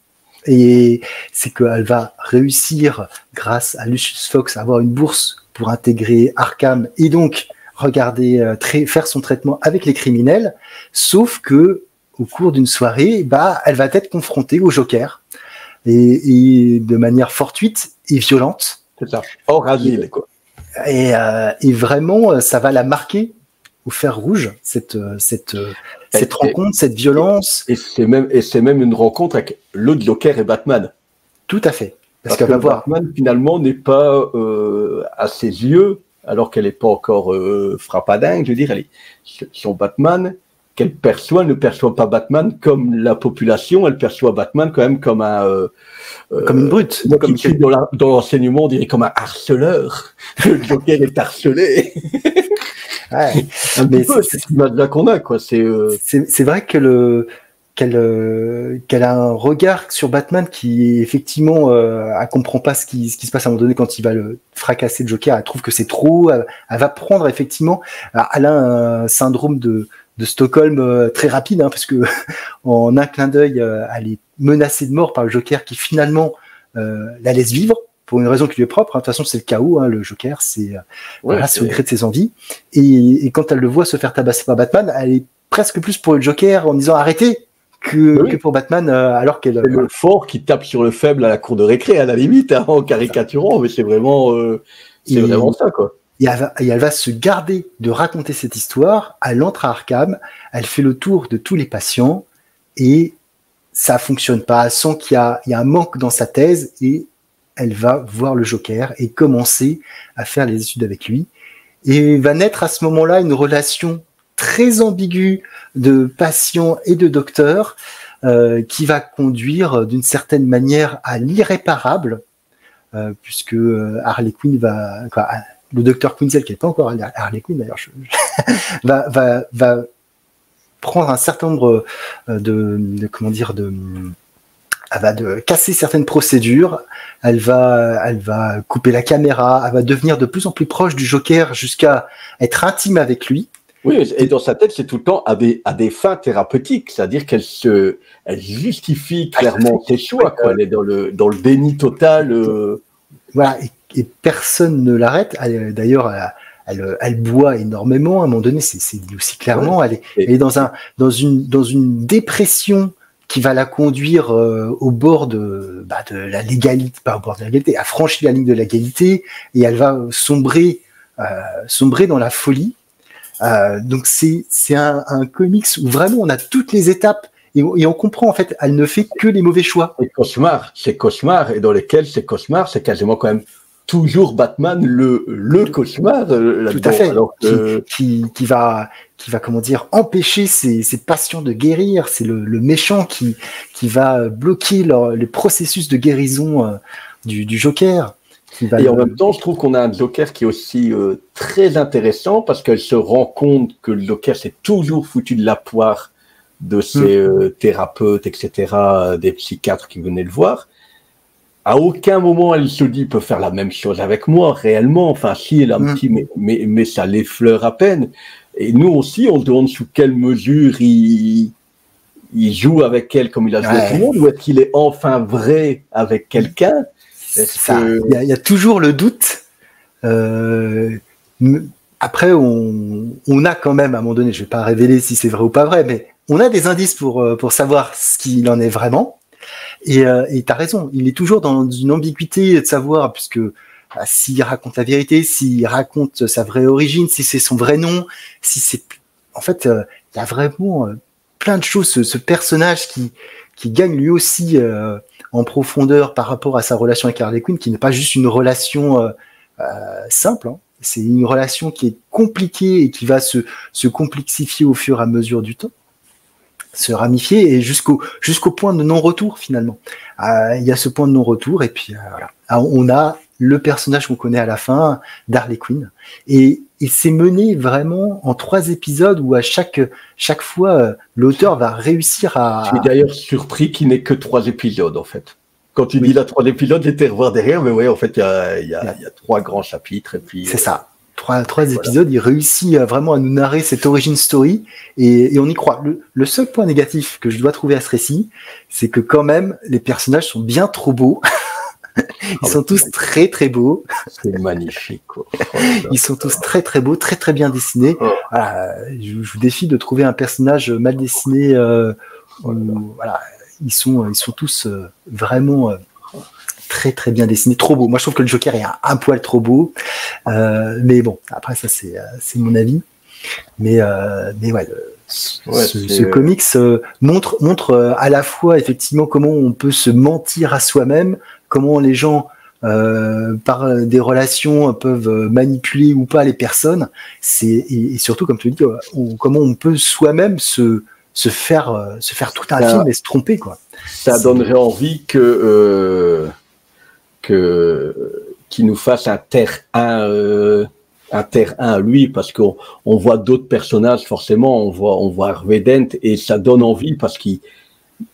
Et c'est qu'elle va réussir, grâce à Lucius Fox, à avoir une bourse pour intégrer Arkham et donc faire son traitement avec les criminels. Sauf que au cours d'une soirée, elle va être confrontée au Joker et de manière fortuite et violente. C'est ça. Hors asile, quoi. Et vraiment, ça va la marquer au fer rouge, cette rencontre, cette violence. Et c'est même une rencontre avec le Joker et Batman. Tout à fait. Parce que Batman, finalement, n'est pas à ses yeux, alors qu'elle n'est pas encore frappadingue, je veux dire, son Batman qu'elle perçoit ne perçoit pas Batman comme la population, elle perçoit Batman quand même comme comme une brute. Comme dans l'enseignement, on dirait comme un harceleur. Le Joker est harcelé. Ouais. Mais c'est ce là qu'on a, quoi. C'est vrai que qu'elle a un regard sur Batman qui effectivement elle comprend pas ce qui se passe à un moment donné quand il va le fracasser le Joker. Elle trouve que c'est trop. Elle va prendre effectivement. Elle a un syndrome de Stockholm très rapide, hein, parce que en un clin d'œil, elle est menacée de mort par le Joker qui finalement la laisse vivre pour une raison qui lui est propre. Hein. De toute façon, c'est le chaos, hein, le Joker, c'est au gré de ses envies. Et quand elle le voit se faire tabasser par Batman, elle est presque plus pour le Joker en disant arrêtez que pour Batman, alors qu'elle. C'est le fort qui tape sur le faible à la cour de récré, à la limite, hein, en caricaturant, mais c'est vraiment ça, quoi. Et elle va se garder de raconter cette histoire. Elle entre à Arkham, elle fait le tour de tous les patients et ça fonctionne pas. Elle sent qu'il y a un manque dans sa thèse et elle va voir le Joker et commencer à faire les études avec lui. Et va naître à ce moment-là une relation très ambiguë de patient et de docteur qui va conduire d'une certaine manière à l'irréparable puisque Harley Quinn le docteur Quinzel, qui n'est pas encore Harley Quinn d'ailleurs, va prendre un certain nombre elle va casser certaines procédures, elle va couper la caméra, elle va devenir de plus en plus proche du Joker jusqu'à être intime avec lui. Oui, et dans sa tête, c'est tout le temps à des fins thérapeutiques, c'est-à-dire qu'elle justifie clairement ses choix, quoi. Elle est dans le déni total. Voilà, et personne ne l'arrête. D'ailleurs, elle boit énormément. À un moment donné, c'est dit aussi clairement. Ouais. Elle est dans une dépression qui va la conduire au bord de la légalité, pas au bord de la légalité, à franchir la ligne de la légalité, et elle va sombrer dans la folie. Donc c'est un comics où vraiment on a toutes les étapes. Et on comprend, en fait, elle ne fait que les mauvais choix. Ces cauchemars, et dans lesquels ces cauchemars, c'est quasiment quand même toujours Batman, le cauchemar. Tout à fait. Alors qui va comment dire, empêcher ses patients de guérir. C'est le méchant qui va bloquer les processus de guérison du Joker. Et en même temps, je trouve qu'on a un Joker qui est aussi très intéressant parce qu'elle se rend compte que le Joker s'est toujours foutu de la poire de ces thérapeutes, etc., des psychiatres qui venaient le voir. À aucun moment elle se dit il peut faire la même chose avec moi réellement. Enfin, si, elle a un petit, mais ça l'effleure à peine. Et nous aussi, on se demande sous quelle mesure il joue avec elle comme il a joué avec tout le monde, ou est-ce qu'il est enfin vrai avec quelqu'un. Il y a toujours le doute. Après, on a quand même, à un moment donné, je vais pas révéler si c'est vrai ou pas vrai, mais on a des indices pour savoir ce qu'il en est vraiment. Et t'as raison, il est toujours dans une ambiguïté de savoir, puisque s'il raconte la vérité, s'il raconte sa vraie origine, si c'est son vrai nom, si c'est... En fait, il y a vraiment plein de choses, ce personnage qui gagne lui aussi en profondeur par rapport à sa relation avec Harley Quinn, qui n'est pas juste une relation simple, hein. C'est une relation qui est compliquée et qui va se complexifier au fur et à mesure du temps, se ramifier et jusqu'au point de non-retour finalement. Il y a ce point de non-retour et puis voilà. Alors, on a le personnage qu'on connaît à la fin d'Harley Quinn. Et c'est mené vraiment en 3 épisodes où à chaque fois, l'auteur va réussir à... Je suis d'ailleurs surpris qu'il n'ait que 3 épisodes, en fait. Quand tu dis là 3 épisodes, j'étais revoir derrière, mais ouais, en fait, il y a 3 grands chapitres. Et puis, c'est ça. 3 épisodes, il réussit vraiment à nous narrer cette origin story et on y croit. Le seul point négatif que je dois trouver à ce récit, c'est que quand même, les personnages sont bien trop beaux. Ils sont tous très très beaux. C'est magnifique, quoi. Ils sont tous très très beaux, très très bien dessinés. Voilà, je vous défie de trouver un personnage mal dessiné. Voilà, ils sont tous vraiment très très bien dessinés, trop beaux. Moi, je trouve que le Joker est un poil trop beau, mais bon, après ça c'est mon avis. Mais ouais. Ce comics montre à la fois effectivement comment on peut se mentir à soi-même, comment les gens par des relations peuvent manipuler ou pas les personnes, et surtout comme tu dis, comment on peut soi-même se faire tout un film et se tromper, quoi. Ça donnerait envie qu'il nous fasse un Terre 1 à lui, parce qu'on voit d'autres personnages, forcément, on voit Harvey Dent, et ça donne envie, parce que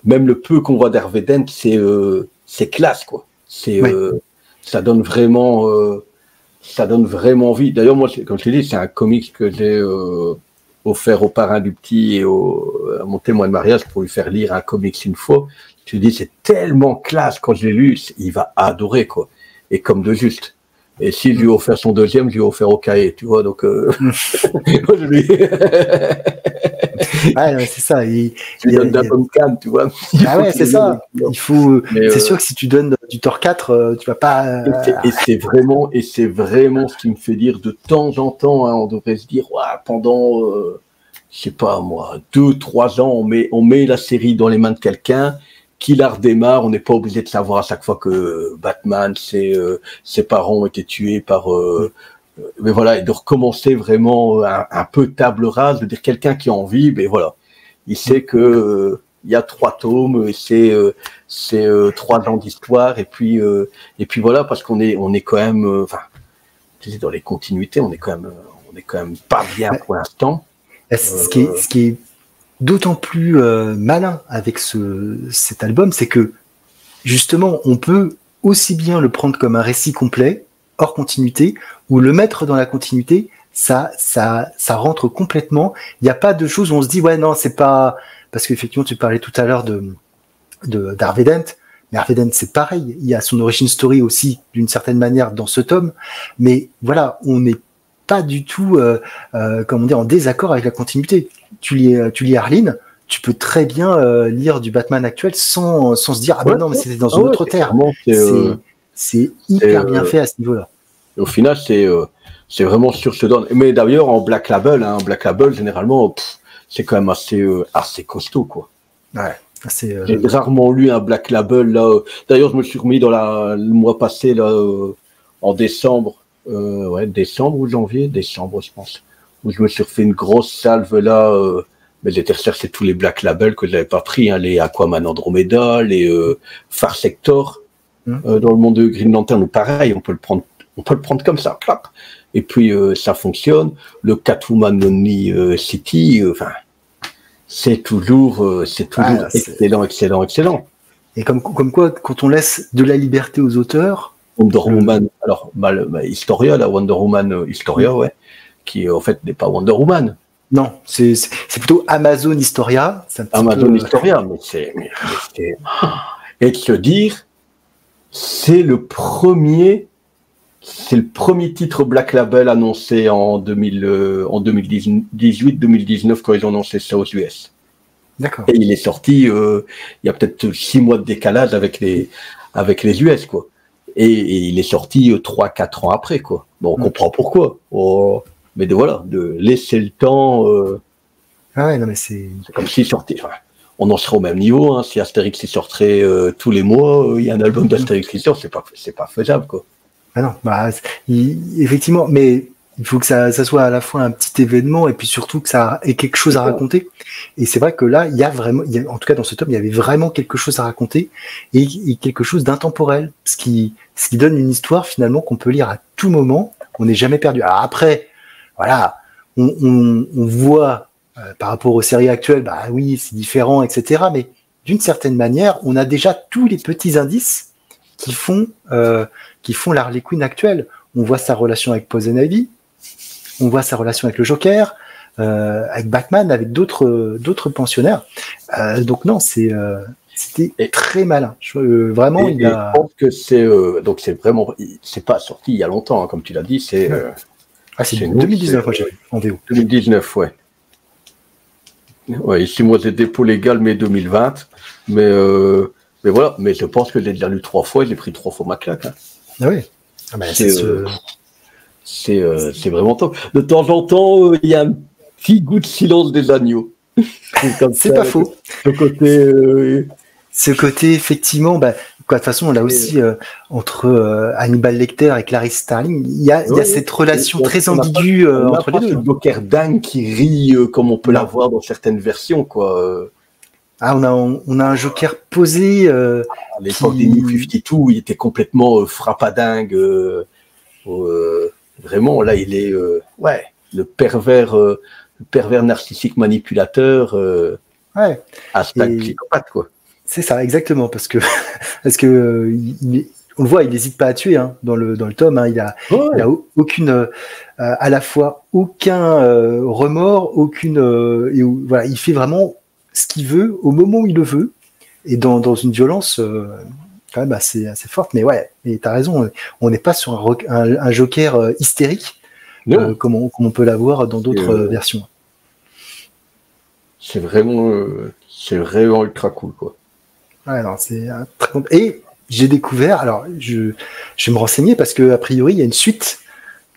même le peu qu'on voit d'Harvey Dent, c'est classe, quoi. Ça donne vraiment envie. D'ailleurs, moi, comme je l'ai dit, c'est un comics que j'ai offert au parrain du petit et à mon témoin de mariage pour lui faire lire un comics une fois. Je lui dis, c'est tellement classe, quand je l'ai lu, il va adorer, quoi. Et comme de juste. Et si je lui ai offert son deuxième, je lui ai offert au cahier, tu vois, donc moi, je lui... Ouais, ouais, c'est ça. Tu lui donnes de la bonne canne, tu vois. Ah ouais, c'est ça. Il faut. C'est sûr que si tu donnes du Thor 4, tu vas pas. Et c'est vraiment ce qui me fait dire de temps en temps, hein, on devrait se dire, ouais, pendant, je sais pas moi, 2-3 ans, on met la série dans les mains de quelqu'un. Qui la redémarre, on n'est pas obligé de savoir à chaque fois que Batman, ses parents ont été tués par... mais voilà, et de recommencer vraiment un peu table rase, de dire quelqu'un qui a envie, mais voilà, il sait que il y a 3 tomes, et c'est 3 ans d'histoire, et puis voilà, parce qu'on est quand même, enfin, tu sais, dans les continuités, on est quand même pas bien pour l'instant. Ce qui est d'autant plus malin avec cet album, c'est que justement, on peut aussi bien le prendre comme un récit complet, hors continuité, ou le mettre dans la continuité, ça rentre complètement. Il n'y a pas de choses où on se dit, ouais, non, c'est pas... Parce qu'effectivement, tu parlais tout à l'heure d'Harvey Dent, mais Harvey Dent, c'est pareil. Il y a son origin story aussi, d'une certaine manière, dans ce tome. Mais voilà, on n'est pas du tout, comment dire, en désaccord avec la continuité. Tu lis Arline, tu peux très bien lire du Batman actuel sans se dire, ah ben non, mais c'était dans une autre terre. C'est hyper bien fait à ce niveau-là. Au final, c'est vraiment sur ce don. Mais d'ailleurs, en Black Label, généralement, c'est quand même assez costaud, quoi. Ouais. J'ai rarement lu un Black Label, là. D'ailleurs, je me suis remis le mois passé, là, en décembre. Décembre ou janvier, décembre, je pense. Où je me suis refait une grosse salve, là. Mais j'étais recherché tous les Black Label que j'avais pas pris, hein, les Aquaman Andromeda, les Far Sector. Dans le monde de Green Lantern, pareil, on peut le prendre comme ça, clap. Et puis ça fonctionne. Le Catwoman Lonely City, enfin, c'est toujours excellent. Et comme quoi, quand on laisse de la liberté aux auteurs. Wonder Woman, alors Historia, la Wonder Woman Historia, ouais, qui en fait n'est pas Wonder Woman. Non, c'est plutôt Amazon Historia. Amazon Historia, mais c'est et de se dire. C'est le premier titre Black Label annoncé en 2018-2019 quand ils ont annoncé ça aux US. D'accord. Et il est sorti, il y a peut-être 6 mois de décalage avec les US, quoi. Et il est sorti 3-4 ans après, quoi. Bon, on comprend pourquoi. Mais de laisser le temps. Ah ouais, non mais c'est comme s'il sortait. Enfin, on en serait au même niveau, hein. Si Astérix y sortirait tous les mois, il y a un album d'Astérix qui sort, c'est pas faisable, quoi. Ah non, effectivement, mais il faut que ça soit à la fois un petit événement et puis surtout que ça ait quelque chose à raconter. Et c'est vrai que là, en tout cas dans ce tome, il y avait vraiment quelque chose à raconter et quelque chose d'intemporel, ce qui donne une histoire finalement qu'on peut lire à tout moment. On n'est jamais perdu. Alors après, voilà, on voit par rapport aux séries actuelles, bah oui, c'est différent, etc. Mais d'une certaine manière, on a déjà tous les petits indices qui font l'Harley Quinn actuelle. On voit sa relation avec Poison Ivy, on voit sa relation avec le Joker, avec Batman, avec d'autres pensionnaires. Donc non, c'était très malin. Vraiment, je pense que c'est vraiment, c'est pas sorti il y a longtemps, hein, comme tu l'as dit, c'est 2019, moi j'ai vu en VO. 2019, ouais. Ouais, ici moi j'ai dépôt légal mai 2020, mais voilà, mais je pense que je l'ai déjà lu 3 fois, j'ai pris 3 fois ma claque. Hein. Ah oui. Ah ben, c'est vraiment top. De temps en temps, il y a un petit goût de silence des agneaux. C'est pas faux. Ce côté, effectivement, de toute façon, on l'a aussi entre Hannibal Lecter et Clarice Starling. Il y a cette relation très ambiguë entre les deux. Le Joker dingue qui rit comme on peut l'avoir dans certaines versions, quoi. Ah, on a un Joker posé. À l'époque des New 52, il était complètement frappadingue. Vraiment, là, il est le pervers narcissique manipulateur. Hashtag psychopathe, quoi. C'est ça, exactement, parce que on le voit, il n'hésite pas à tuer dans le tome. Hein, il a aucune, à la fois aucun remords, voilà, il fait vraiment ce qu'il veut au moment où il le veut et dans une violence quand même assez forte. Mais ouais, mais t'as raison, on n'est pas sur un Joker hystérique comme on peut l'avoir dans d'autres versions. C'est vraiment ultra cool, quoi. Ouais, non, c'est très bon. Et j'ai découvert, alors je vais me renseigner parce que a priori il y a une suite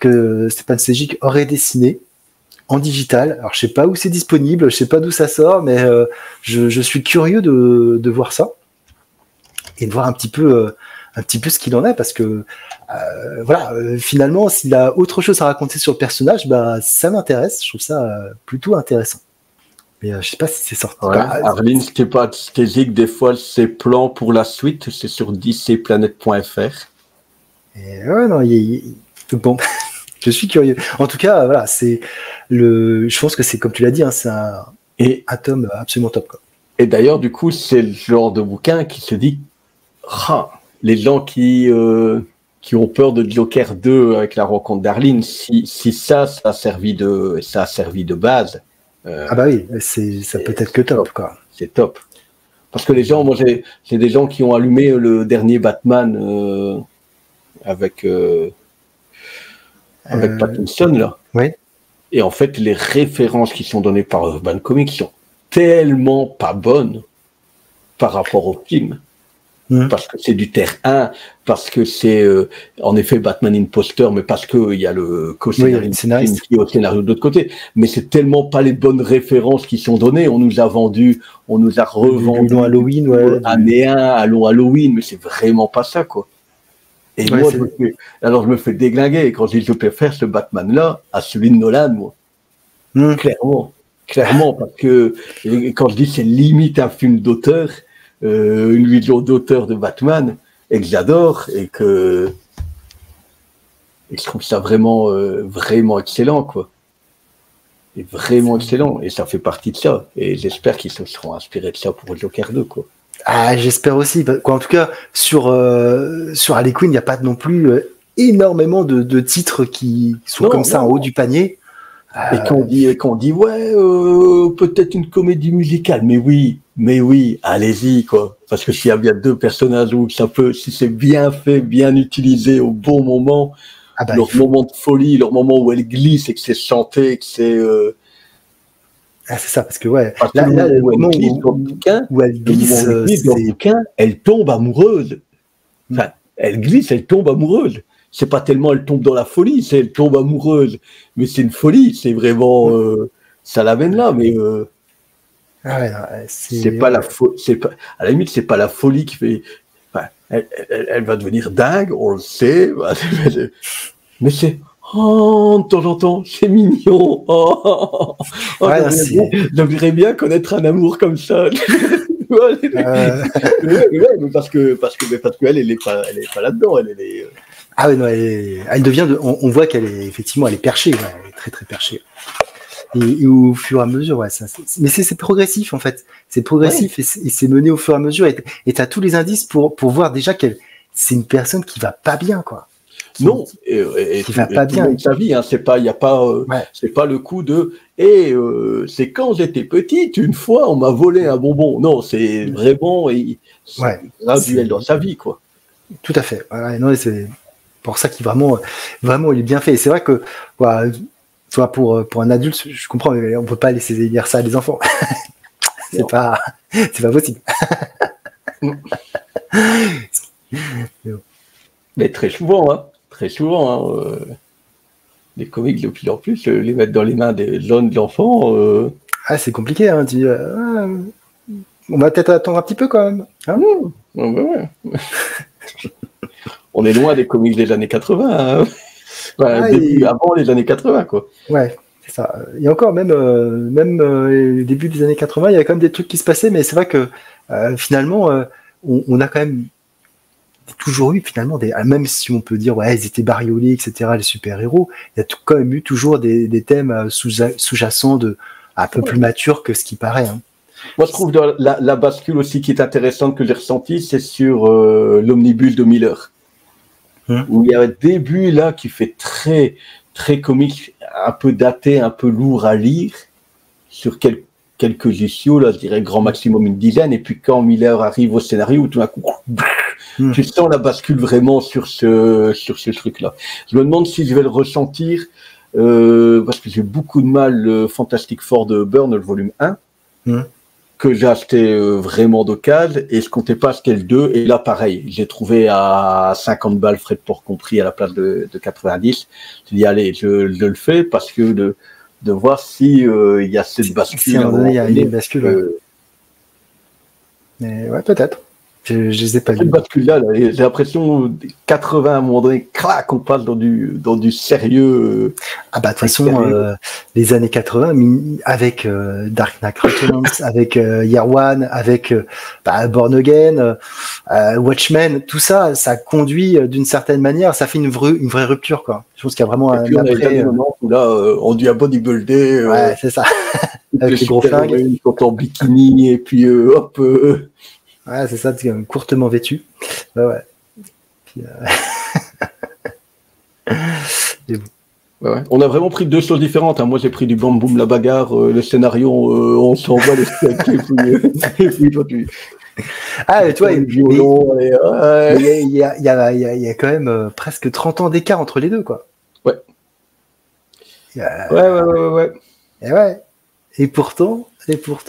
que Stéphane Sejic aurait dessinée en digital. Alors je sais pas où c'est disponible, je sais pas d'où ça sort, mais je suis curieux de voir ça et de voir un petit peu ce qu'il en est parce que voilà, finalement s'il a autre chose à raconter sur le personnage, ça m'intéresse. Je trouve ça plutôt intéressant. Mais je sais pas si c'est sorti. Ouais, Arline, c'était pas Stézic, des fois ses plans pour la suite, c'est sur dcplanet.fr. Et ouais, non, bon, je suis curieux. En tout cas, voilà, je pense que c'est comme tu l'as dit, c'est un tome absolument top, quoi. Et d'ailleurs, du coup, c'est le genre de bouquin qui se dit, les gens qui ont peur de Joker 2 avec la rencontre d'Arline, si ça a servi de base. Ah bah oui, ça peut être que top, quoi. C'est top. Parce que les gens, moi j'ai des gens qui ont allumé le dernier Batman avec Pattinson là. Oui. Et en fait, les références qui sont données par Urban Comics sont tellement pas bonnes par rapport au film. Parce que c'est du terre 1, parce que c'est en effet Batman Imposter, mais parce que il y a le co-scénariste qui est au scénario de l'autre côté. Mais c'est tellement pas les bonnes références qui sont données. On nous a revendu Halloween, année 1, allons Halloween, mais c'est vraiment pas ça, quoi. Et moi, je me fais déglinguer. Et quand je dis je préfère ce Batman-là à celui de Nolan, moi. Clairement, parce que quand je dis c'est limite un film d'auteur, une vision d'auteur de Batman et que j'adore et que je trouve ça vraiment excellent, quoi. Et vraiment excellent, et ça fait partie de ça, et j'espère qu'ils se seront inspirés de ça pour Joker 2, quoi. Ah, j'espère aussi, quoi. En tout cas sur Harley Quinn, il n'y a pas non plus énormément de titres qui sont en haut du panier. Et qu'on dit peut-être une comédie musicale, mais oui, allez-y, quoi. Parce que s'il y a bien 2 personnages où si c'est bien fait, bien utilisé au bon moment, leur moment de folie, leur moment où elle glisse et que c'est chanté, que c'est c'est ça, parce que le moment où elle glisse dans le bouquin, elle tombe amoureuse. Enfin, elle glisse, elle tombe amoureuse. C'est pas tellement elle tombe dans la folie, c'est elle tombe amoureuse. Mais c'est une folie, c'est vraiment ça l'amène là, mais c'est pas la folie. À la limite, c'est pas la folie qui fait. Enfin, elle va devenir dingue, on le sait. Mais c'est Oh, de temps en temps, c'est mignon. Oh, Ouais, j'aimerais bien connaître un amour comme ça. Ouais, mais parce qu'elle, elle est pas là-dedans. Elle est. Ah ouais, non, elle devient, on voit qu'elle est, effectivement, elle est perchée, ouais, elle est très très perchée. Et au fur et à mesure, ouais, mais c'est progressif en fait. C'est progressif, ouais. Et c'est mené au fur et à mesure. Et t'as tous les indices pour voir déjà qu'elle, c'est une personne qui va pas bien, quoi. Non, qui va pas bien. Sa vie, hein, c'est pas le coup de. C'est quand j'étais petite, une fois, on m'a volé un bonbon. Non, c'est vraiment graduel dans sa vie, quoi. Tout à fait. Ouais, non, c'est pour ça qu'il vraiment, il est bien fait. Et c'est vrai que, voilà, soit pour un adulte, je comprends, mais on peut pas laisser lire ça à des enfants. c'est pas possible. Mais très souvent, les comics de plus en plus, les mettre dans les mains des jeunes, de l'enfant. Ah, c'est compliqué, hein. On va peut-être attendre un petit peu quand même. Hein, ouais. On est loin des comics des années 80. Hein. Avant les années 80, quoi. Ouais, c'est ça. Et encore, même début des années 80, il y avait quand même des trucs qui se passaient, mais c'est vrai que finalement, on a quand même toujours eu finalement même si on peut dire ouais ils étaient bariolés, etc., les super-héros, il y a quand même eu toujours des thèmes sous-jacents un peu plus matures que ce qui paraît, hein. Moi je trouve la bascule aussi qui est intéressante que j'ai ressentie, c'est sur l'omnibus de Miller, où il y a un début là qui fait très très comique, un peu daté, un peu lourd à lire, sur quelques issues, là je dirais grand maximum une dizaine, et puis quand Miller arrive au scénario, tout d'un coup tu sens la bascule vraiment sur ce truc-là. Je me demande si je vais le ressentir, parce que j'ai beaucoup de mal, le Fantastic Four de Byrne, le volume 1, que j'ai acheté vraiment d'occasion, et je comptais pas acheter le 2, et là pareil, j'ai trouvé à 50 balles, frais de port compris, à la place de 90. J'ai dit allez, je le fais, parce que de voir si il y a cette bascule. Si à un moment donné, il y a une bascule. Mais ouais, peut-être. Je les ai pas cette bascule-là, j'ai l'impression 80 à un moment donné, clac, on passe dans du sérieux. Ah bah de toute façon, les années 80, avec Dark Knight Returns, avec Year One, avec Born Again, Watchmen, tout ça conduit d'une certaine manière, ça fait une vraie rupture, quoi. Je pense qu'il y a vraiment un après. Où là, on dit à bodybuilder. Ouais, c'est ça. Avec les gros flingues. Ils sont en bikini et puis hop. Ouais, c'est ça, courtement vêtu. Ouais. Puis, Ouais. On a vraiment pris deux choses différentes. Hein. Moi, j'ai pris du bam boum, la bagarre, le scénario, on s'envoie les steaks, et puis toi, tu. Ah, et toi, il violon, y a quand même presque 30 ans d'écart entre les deux, quoi. Ouais. Ouais. Et ouais. Et pourtant,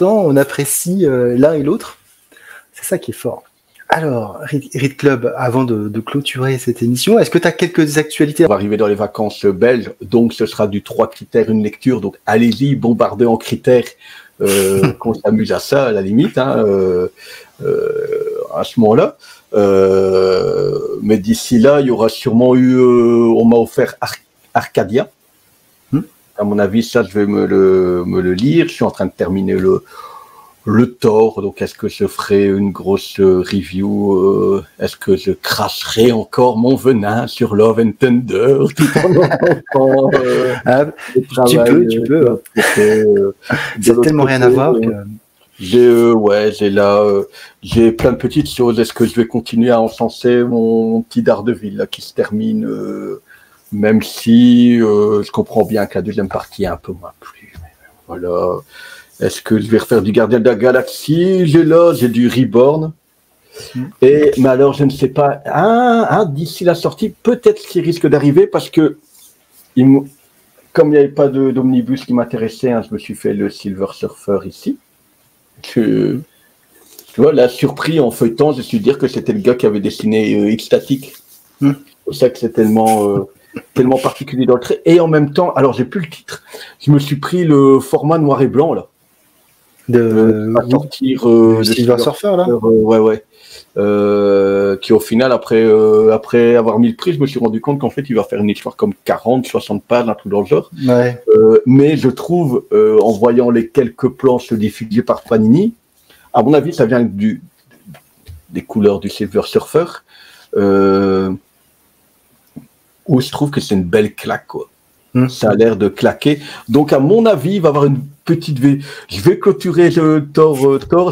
on apprécie l'un et l'autre. C'est ça qui est fort. Alors, Read Club, avant de clôturer cette émission, est-ce que tu as quelques actualités? On va arriver dans les vacances belges, donc ce sera du 3 critères, une lecture. Donc allez-y, bombardez en critères, qu'on s'amuse à ça, à la limite, hein, à ce moment-là. Mais d'ici là, il y aura sûrement on m'a offert Arcadia. À mon avis, ça, je vais me le lire. Je suis en train de terminer le Thor, donc est-ce que je ferai une grosse review, est-ce que je cracherai encore mon venin sur Love and Thunder tout en tu peux. C'est tellement rien à voir que... J'ai plein de petites choses. Est-ce que je vais continuer à encenser mon petit Daredevil là, qui se termine, même si je comprends bien que la deuxième partie est un peu moins plus. Voilà. Est-ce que je vais refaire du Gardien de la Galaxie? J'ai du Reborn. Mais alors, je ne sais pas. D'ici la sortie, peut-être ce qui risque d'arriver, parce que comme il n'y avait pas d'omnibus qui m'intéressait, je me suis fait le Silver Surfer ici. Tu vois, la surpris en feuilletant, je suis dire que c'était le gars qui avait dessiné X-Static. C'est pour ça que c'est tellement particulier dans le trait. Et en même temps, alors j'ai plus le titre, je me suis pris le format noir et blanc là. va sortir de Silver Surfer, là. Ouais. Qui au final, après avoir mis le prix, je me suis rendu compte qu'en fait, il va faire une histoire comme 40, 60 pages, un truc dans le genre. Ouais. Mais je trouve, en voyant les quelques planches diffusées par Panini, à mon avis, ça vient des couleurs du Silver Surfer, où je trouve que c'est une belle claque, quoi. Ça a l'air de claquer. Donc, à mon avis, il va y avoir une petite V. Je vais clôturer Thor,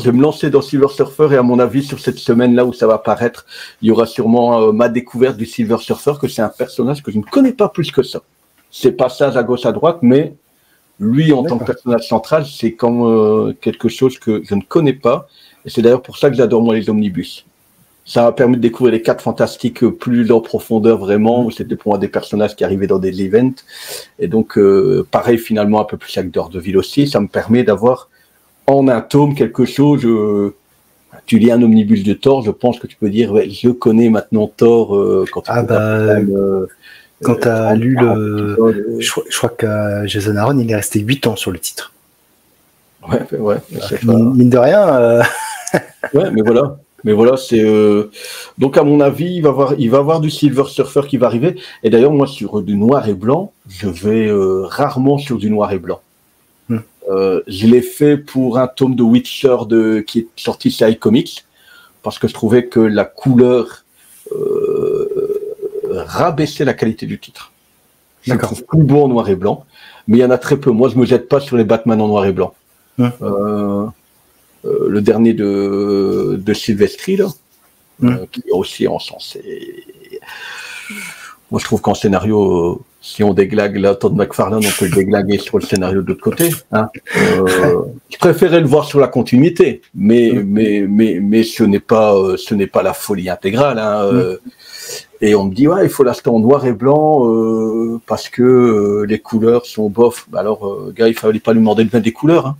je vais me lancer dans Silver Surfer et à mon avis, sur cette semaine-là où ça va apparaître, il y aura sûrement ma découverte du Silver Surfer, que c'est un personnage que je ne connais pas plus que ça. C'est passage à gauche, à droite, mais lui, en tant que personnage central, c'est comme quelque chose que je ne connais pas. Et c'est d'ailleurs pour ça que j'adore moi les omnibus. Ça m'a permis de découvrir les 4 Fantastiques plus en profondeur vraiment, où c'était pour moi des personnages qui arrivaient dans des events. Et donc, pareil finalement, un peu plus avec Daredevil aussi, ça me permet d'avoir en un tome quelque chose. Tu lis un omnibus de Thor, je pense que tu peux dire, ouais, je connais maintenant Thor quand tu quand tu as lu le... Je crois que Jason Aaron, il est resté 8 ans sur le titre. Ouais. Mine de rien... Ouais, mais voilà, c'est donc à mon avis, il va y avoir du Silver Surfer qui va arriver. Et d'ailleurs, moi sur du noir et blanc, je vais rarement sur du noir et blanc. Je l'ai fait pour un tome de Witcher qui est sorti chez iComics, parce que je trouvais que la couleur rabaissait la qualité du titre. Je le trouve plus beau en noir et blanc, mais il y en a très peu. Moi, je me jette pas sur les Batman en noir et blanc. Le dernier de Silvestri, là, qui est aussi encensé. Moi, je trouve qu'en scénario, si on déglague là, Todd McFarlane, on peut le déglaguer sur le scénario de l'autre côté. Hein. Je préférais le voir sur la continuité, mais ce n'est pas la folie intégrale. Hein. Et on me dit, ouais, il faut l'acheter en noir et blanc parce que les couleurs sont bof. Bah alors, gars, il fallait pas lui demander de mettre des couleurs. Hein.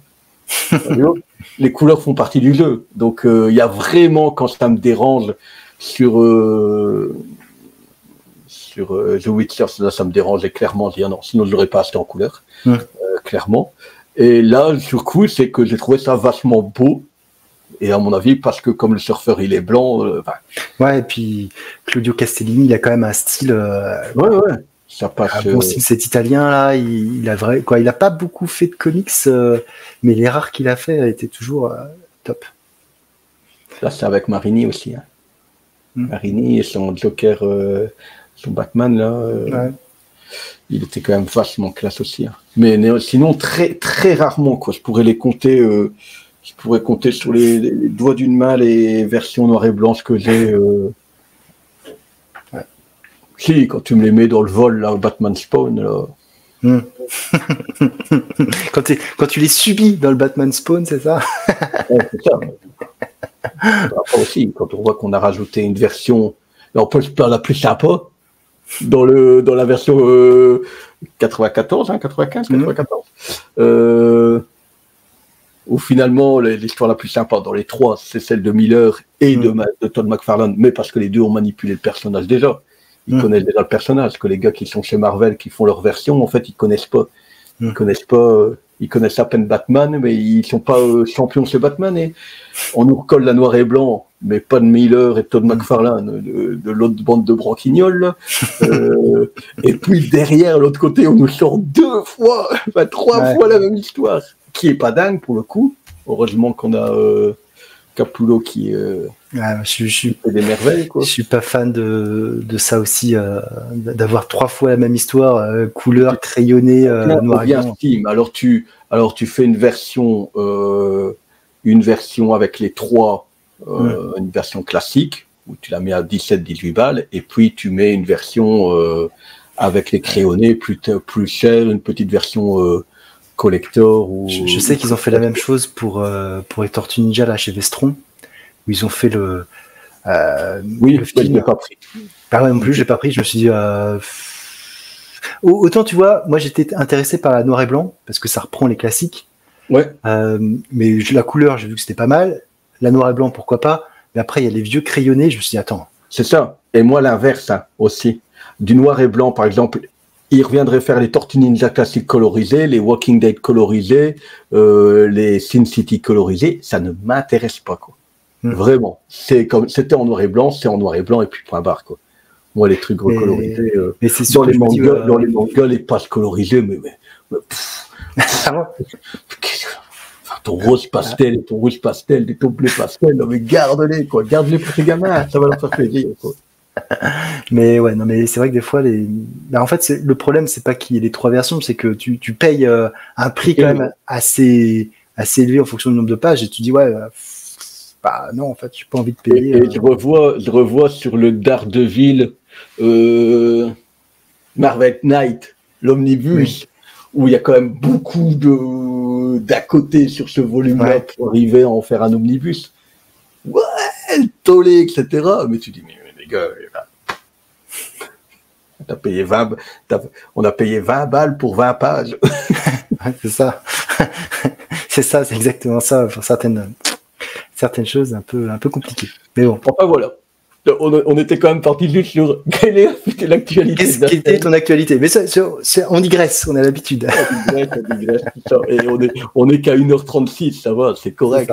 Les couleurs font partie du jeu. Donc, il y a vraiment, quand ça me dérange sur The Witcher, ça me dérangeait clairement. Je dis, ah non, sinon je l'aurais pas acheté en couleur, clairement. Et là, du coup, c'est que j'ai trouvé ça vachement beau. Et à mon avis, parce que comme le surfeur, il est blanc. Ouais, et puis Claudio Castellini, il a quand même un style. Ouais. Ça passe. Bon style, cet italien là, il a pas beaucoup fait de comics, mais les rares qu'il a fait étaient toujours top. Là, c'est avec Marini aussi. Hein. Marini et son Joker, son Batman là. Il était quand même vachement classe aussi. Hein. Mais sinon, très très rarement quoi. Je pourrais les compter. Je pourrais compter sur les doigts d'une main les versions noir et blanche que j'ai. Si, quand tu me les mets dans le vol, là, au Batman Spawn, là. Quand tu les subis dans le Batman Spawn, c'est ça? Ouais, c'est ça. Après aussi, quand on voit qu'on a rajouté une version, là, on peut se faire la plus sympa, dans la version 94, hein, 95, 94. Où finalement, l'histoire la plus sympa dans les 3, c'est celle de Miller et de Todd McFarlane, mais parce que les deux ont manipulé le personnage déjà. Ils connaissent déjà le personnage, que les gars qui sont chez Marvel, qui font leur version, en fait, ils connaissent pas. Ils connaissent à peine Batman, mais ils sont pas champions chez Batman. Et on nous recolle la noir et blanc, mais pas de Miller et de Todd McFarlane, de l'autre bande de branquignoles. Et puis derrière, l'autre côté, on nous sort 2 fois, 3 fois la même histoire, qui est pas dingue pour le coup. Heureusement qu'on a Capullo qui fait des merveilles, quoi. Je suis pas fan de ça aussi, d'avoir 3 fois la même histoire, couleur crayonnée, noir et blanc. Alors tu fais une version avec les 3, une version classique où tu la mets à 17-18 balles, et puis tu mets une version avec les crayonnés plus cher, une petite version collector. Je sais qu'ils ont fait la même chose pour les Tortues Ninja là chez Vestron, où ils ont fait le film. Je l'ai pas pris. Pareil non plus, je l'ai pas pris. Je me suis dit autant tu vois, moi j'étais intéressé par la noir et blanc parce que ça reprend les classiques. Ouais. Mais la couleur, j'ai vu que c'était pas mal. La noir et blanc, pourquoi pas. Mais après, il y a les vieux crayonnés. Je me suis dit attends. C'est ça. Et moi l'inverse hein, aussi. Du noir et blanc, par exemple. ils reviendraient faire les Tortues Ninja classiques colorisées, les Walking Dead colorisés, les Sin City colorisés, ça ne m'intéresse pas, quoi. Vraiment. C'était en noir et blanc, c'est en noir et blanc, et puis point barre, quoi. Moi, les trucs recolorisés, mais c'est dans les mangas, les pages colorisées, mais ton rose pastel, ton rouge pastel, ton bleu pastel, non mais garde-les, quoi. Garde-les pour tes gamins, ça va leur faire plaisir, quoi. Mais ouais, non, mais c'est vrai que des fois, en fait, le problème, c'est pas qu'il y ait les 3 versions, c'est que tu payes un prix quand même assez élevé en fonction du nombre de pages, et tu dis, ouais, bah non, en fait, j'ai pas envie de payer. Et je revois sur le Daredevil, Marvel Knight, l'omnibus, où il y a quand même beaucoup d'à côté sur ce volume-là pour arriver à en faire un omnibus. Ouais, le tollé, etc. Mais tu dis, mais les gars, on a payé 20 balles pour 20 pages. C'est ça. c'est exactement ça pour certaines choses un peu compliquées. Mais bon. Enfin voilà. On était quand même parti juste sur quelle était l'actualité. Quelle était ton actualité? Mais on digresse, on a l'habitude. On digresse, tout ça. Et on est qu'à 1h36, ça va, c'est correct.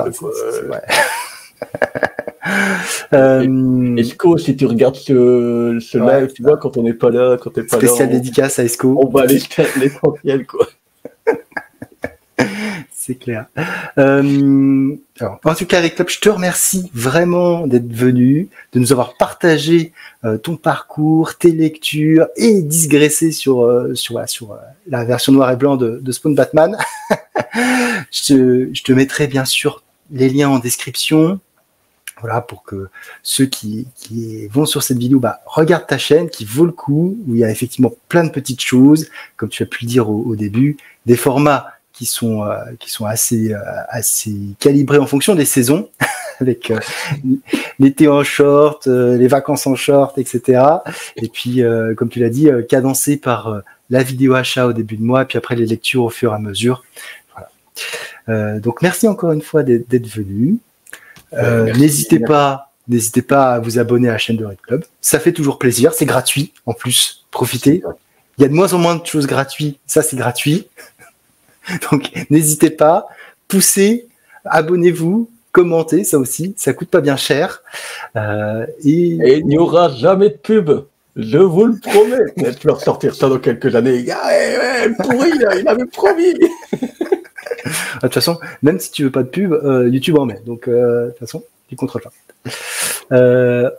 Esco, si tu regardes ce live, tu vois, quand on n'est pas là, spécial dédicace à Esco. On va aller l'essentiel, quoi. C'est clair. Alors, en tout cas, Rick Club, je te remercie vraiment d'être venu, de nous avoir partagé ton parcours, tes lectures et digressé sur la version noir et blanc de Spawn Batman. je te mettrai bien sûr les liens en description. Voilà, pour que ceux qui vont sur cette vidéo, regardent ta chaîne qui vaut le coup, où il y a effectivement plein de petites choses, comme tu as pu le dire au début, des formats qui sont assez calibrés en fonction des saisons, avec l'été en short, les vacances en short, etc. Et puis, comme tu l'as dit, cadencé par la vidéo achat au début de mois, puis après les lectures au fur et à mesure. Voilà. Donc, merci encore une fois d'être venu. N'hésitez pas à vous abonner à la chaîne de Red Club. Ça fait toujours plaisir. C'est gratuit. En plus, profitez. Il y a de moins en moins de choses gratuites. Ça, c'est gratuit. Donc, n'hésitez pas. Poussez, abonnez-vous, commentez. Ça aussi, ça coûte pas bien cher. Et il n'y aura jamais de pub. Je vous le promets. Je vais ressortir ça dans quelques années. Pourri, là, il avait promis. De toute façon, même si tu veux pas de pub, YouTube en met. Donc, de toute façon, tu contrôles pas.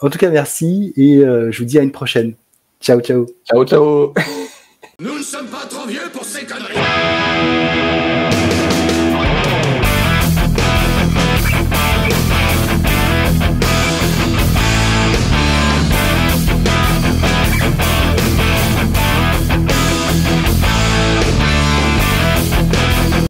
En tout cas, merci et je vous dis à une prochaine. Ciao, ciao. Ciao, ciao. Nous ne sommes pas trop vieux pour